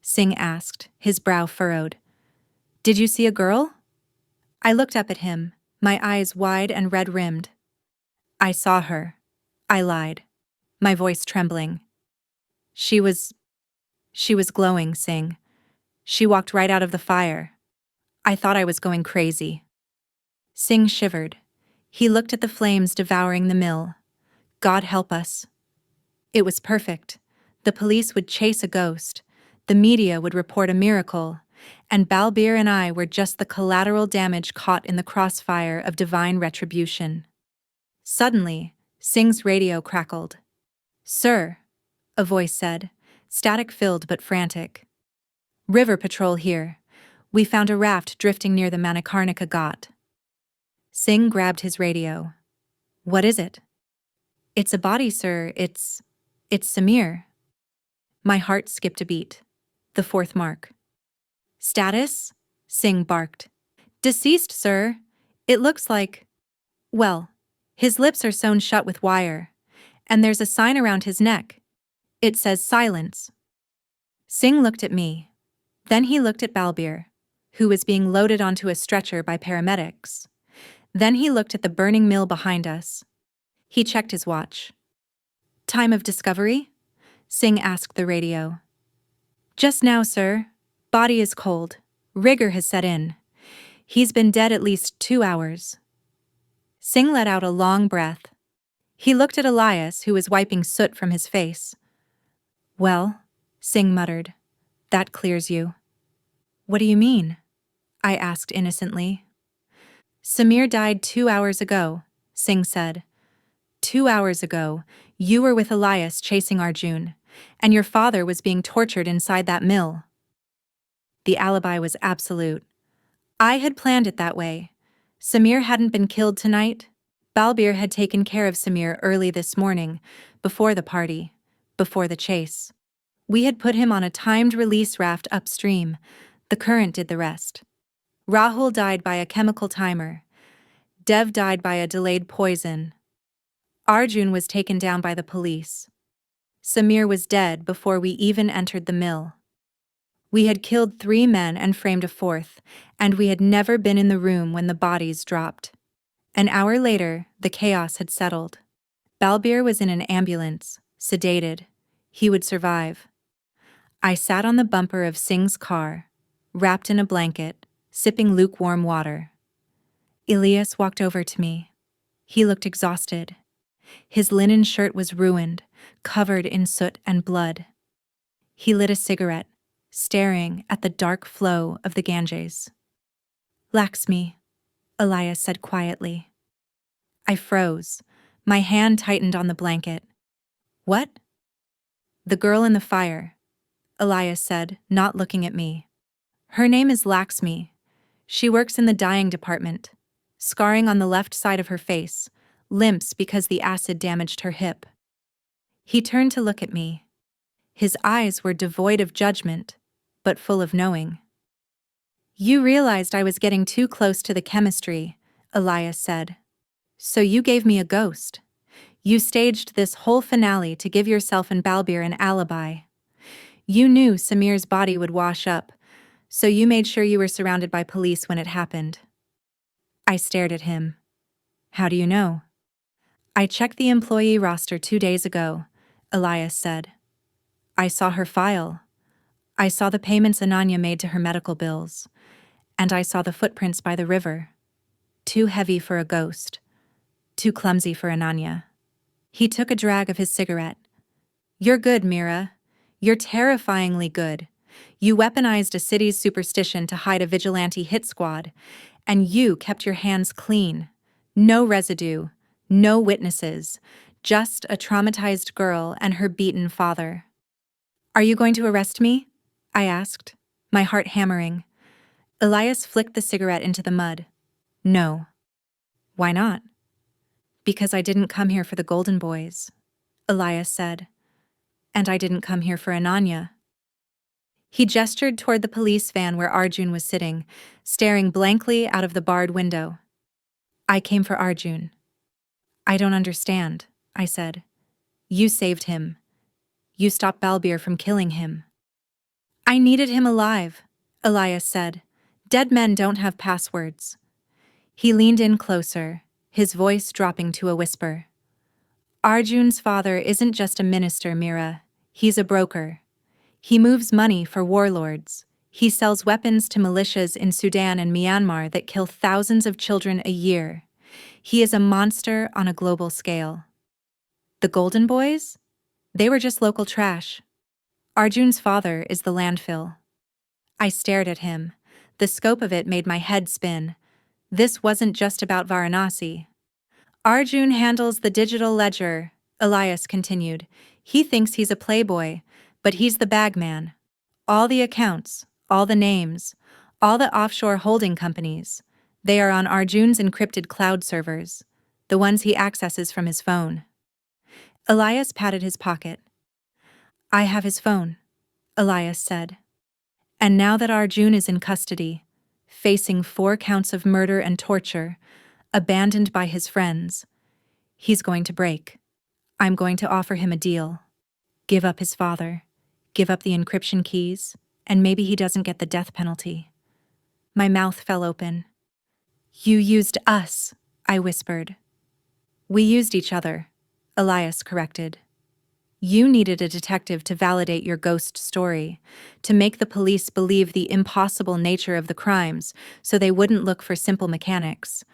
Singh asked, his brow furrowed. "Did you see a girl?" I looked up at him, my eyes wide and red-rimmed. "I saw her," I lied, my voice trembling. She was glowing, Singh. She walked right out of the fire. I thought I was going crazy." Singh shivered. He looked at the flames devouring the mill. God help us. It was perfect. The police would chase a ghost, the media would report a miracle, and Balbir and I were just the collateral damage caught in the crossfire of divine retribution. Suddenly, Singh's radio crackled. "Sir," a voice said, static-filled but frantic. "River patrol here. We found a raft drifting near the Manikarnika Ghat." Singh grabbed his radio. "What is it?" "It's a body, sir. It's Samir." My heart skipped a beat. The fourth mark. "Status?" Singh barked. "Deceased, sir. It looks like... Well, his lips are sewn shut with wire, and there's a sign around his neck. It says silence." Singh looked at me. Then he looked at Balbir, who was being loaded onto a stretcher by paramedics. Then he looked at the burning mill behind us. He checked his watch. "Time of discovery?" Singh asked the radio. "Just now, sir. Body is cold. Rigor has set in. He's been dead at least 2 hours." Singh let out a long breath. He looked at Elias, who was wiping soot from his face. "Well," Singh muttered, "that clears you." "What do you mean?" I asked innocently. "Samir died 2 hours ago," Singh said. 2 hours ago, you were with Elias chasing Arjun, and your father was being tortured inside that mill." The alibi was absolute. I had planned it that way. Samir hadn't been killed tonight. Balbir had taken care of Samir early this morning, before the party, before the chase. We had put him on a timed release raft upstream. The current did the rest. Rahul died by a chemical timer. Dev died by a delayed poison. Arjun was taken down by the police. Samir was dead before we even entered the mill. We had killed 3 men and framed a 4th, and we had never been in the room when the bodies dropped. An hour later, the chaos had settled. Balbir was in an ambulance, sedated. He would survive. I sat on the bumper of Singh's car, wrapped in a blanket, sipping lukewarm water. Elias walked over to me. He looked exhausted. His linen shirt was ruined, covered in soot and blood. He lit a cigarette, staring at the dark flow of the Ganges. "Laxmi," Elias said quietly. I froze. My hand tightened on the blanket. "What?" "The girl in the fire," Elias said, not looking at me. "Her name is Laxmi. She works in the dyeing department. Scarring on the left side of her face, limps because the acid damaged her hip." He turned to look at me. His eyes were devoid of judgment, but full of knowing. "You realized I was getting too close to the chemistry," Elias said. "So you gave me a ghost. You staged this whole finale to give yourself and Balbir an alibi. You knew Samir's body would wash up, so you made sure you were surrounded by police when it happened." I stared at him. "How do you know?" "I checked the employee roster 2 days ago," Elias said. "I saw her file. I saw the payments Ananya made to her medical bills. And I saw the footprints by the river. Too heavy for a ghost. Too clumsy for Ananya." He took a drag of his cigarette. "You're good, Meera. You're terrifyingly good. You weaponized a city's superstition to hide a vigilante hit squad, and you kept your hands clean. No residue, no witnesses, just a traumatized girl and her beaten father." "Are you going to arrest me?" I asked, my heart hammering. Elias flicked the cigarette into the mud. "No." "Why not?" "Because I didn't come here for the Golden Boys," Elias said. "And I didn't come here for Ananya." He gestured toward the police van where Arjun was sitting, staring blankly out of the barred window. "I came for Arjun." "I don't understand," I said. "You saved him. You stopped Balbir from killing him." "I needed him alive," Elias said. "Dead men don't have passwords." He leaned in closer, his voice dropping to a whisper. "Arjun's father isn't just a minister, Meera. He's a broker. He moves money for warlords. He sells weapons to militias in Sudan and Myanmar that kill thousands of children a year. He is a monster on a global scale. The Golden Boys? They were just local trash. Arjun's father is the landfill. I stared at him. The scope of it made my head spin. This wasn't just about Varanasi. Arjun handles the digital ledger, Elias continued. He thinks he's a playboy, but he's the bagman. All the accounts, all the names, all the offshore holding companies, they are on Arjun's encrypted cloud servers, the ones he accesses from his phone. Elias patted his pocket. I have his phone, Elias said. And now that Arjun is in custody, facing 4 counts of murder and torture, abandoned by his friends, he's going to break. I'm going to offer him a deal. Give up his father, give up the encryption keys, and maybe he doesn't get the death penalty. My mouth fell open. You used us, I whispered. We used each other, Elias corrected. You needed a detective to validate your ghost story, to make the police believe the impossible nature of the crimes so they wouldn't look for simple mechanics.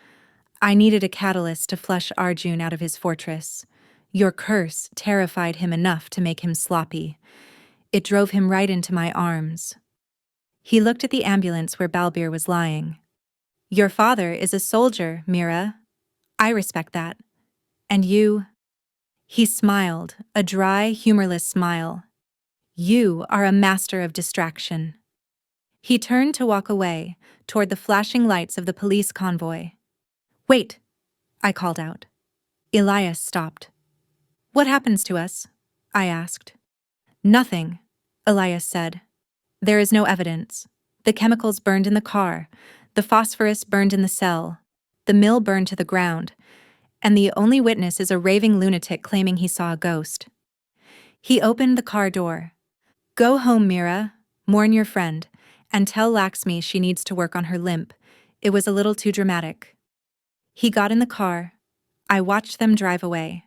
I needed a catalyst to flush Arjun out of his fortress. Your curse terrified him enough to make him sloppy. It drove him right into my arms. He looked at the ambulance where Balbir was lying. Your father is a soldier, Meera. I respect that. And you? He smiled, a dry, humorless smile. You are a master of distraction. He turned to walk away, toward the flashing lights of the police convoy. Wait, I called out. Elias stopped. What happens to us? I asked. Nothing, Elias said. There is no evidence. The chemicals burned in the car, the phosphorus burned in the cell, the mill burned to the ground, and the only witness is a raving lunatic claiming he saw a ghost. He opened the car door. Go home, Meera, mourn your friend, and tell Laxmi she needs to work on her limp. It was a little too dramatic. He got in the car. I watched them drive away.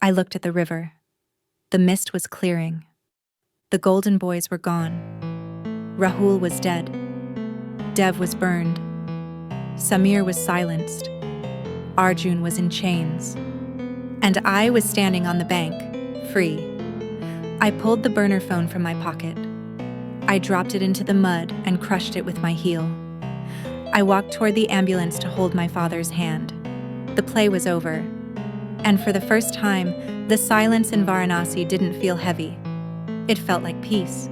I looked at the river. The mist was clearing. The Golden Boys were gone. Rahul was dead. Dev was burned. Samir was silenced. Arjun was in chains. And I was standing on the bank, free. I pulled the burner phone from my pocket. I dropped it into the mud and crushed it with my heel. I walked toward the ambulance to hold my father's hand. The play was over. And for the first time, the silence in Varanasi didn't feel heavy. It felt like peace.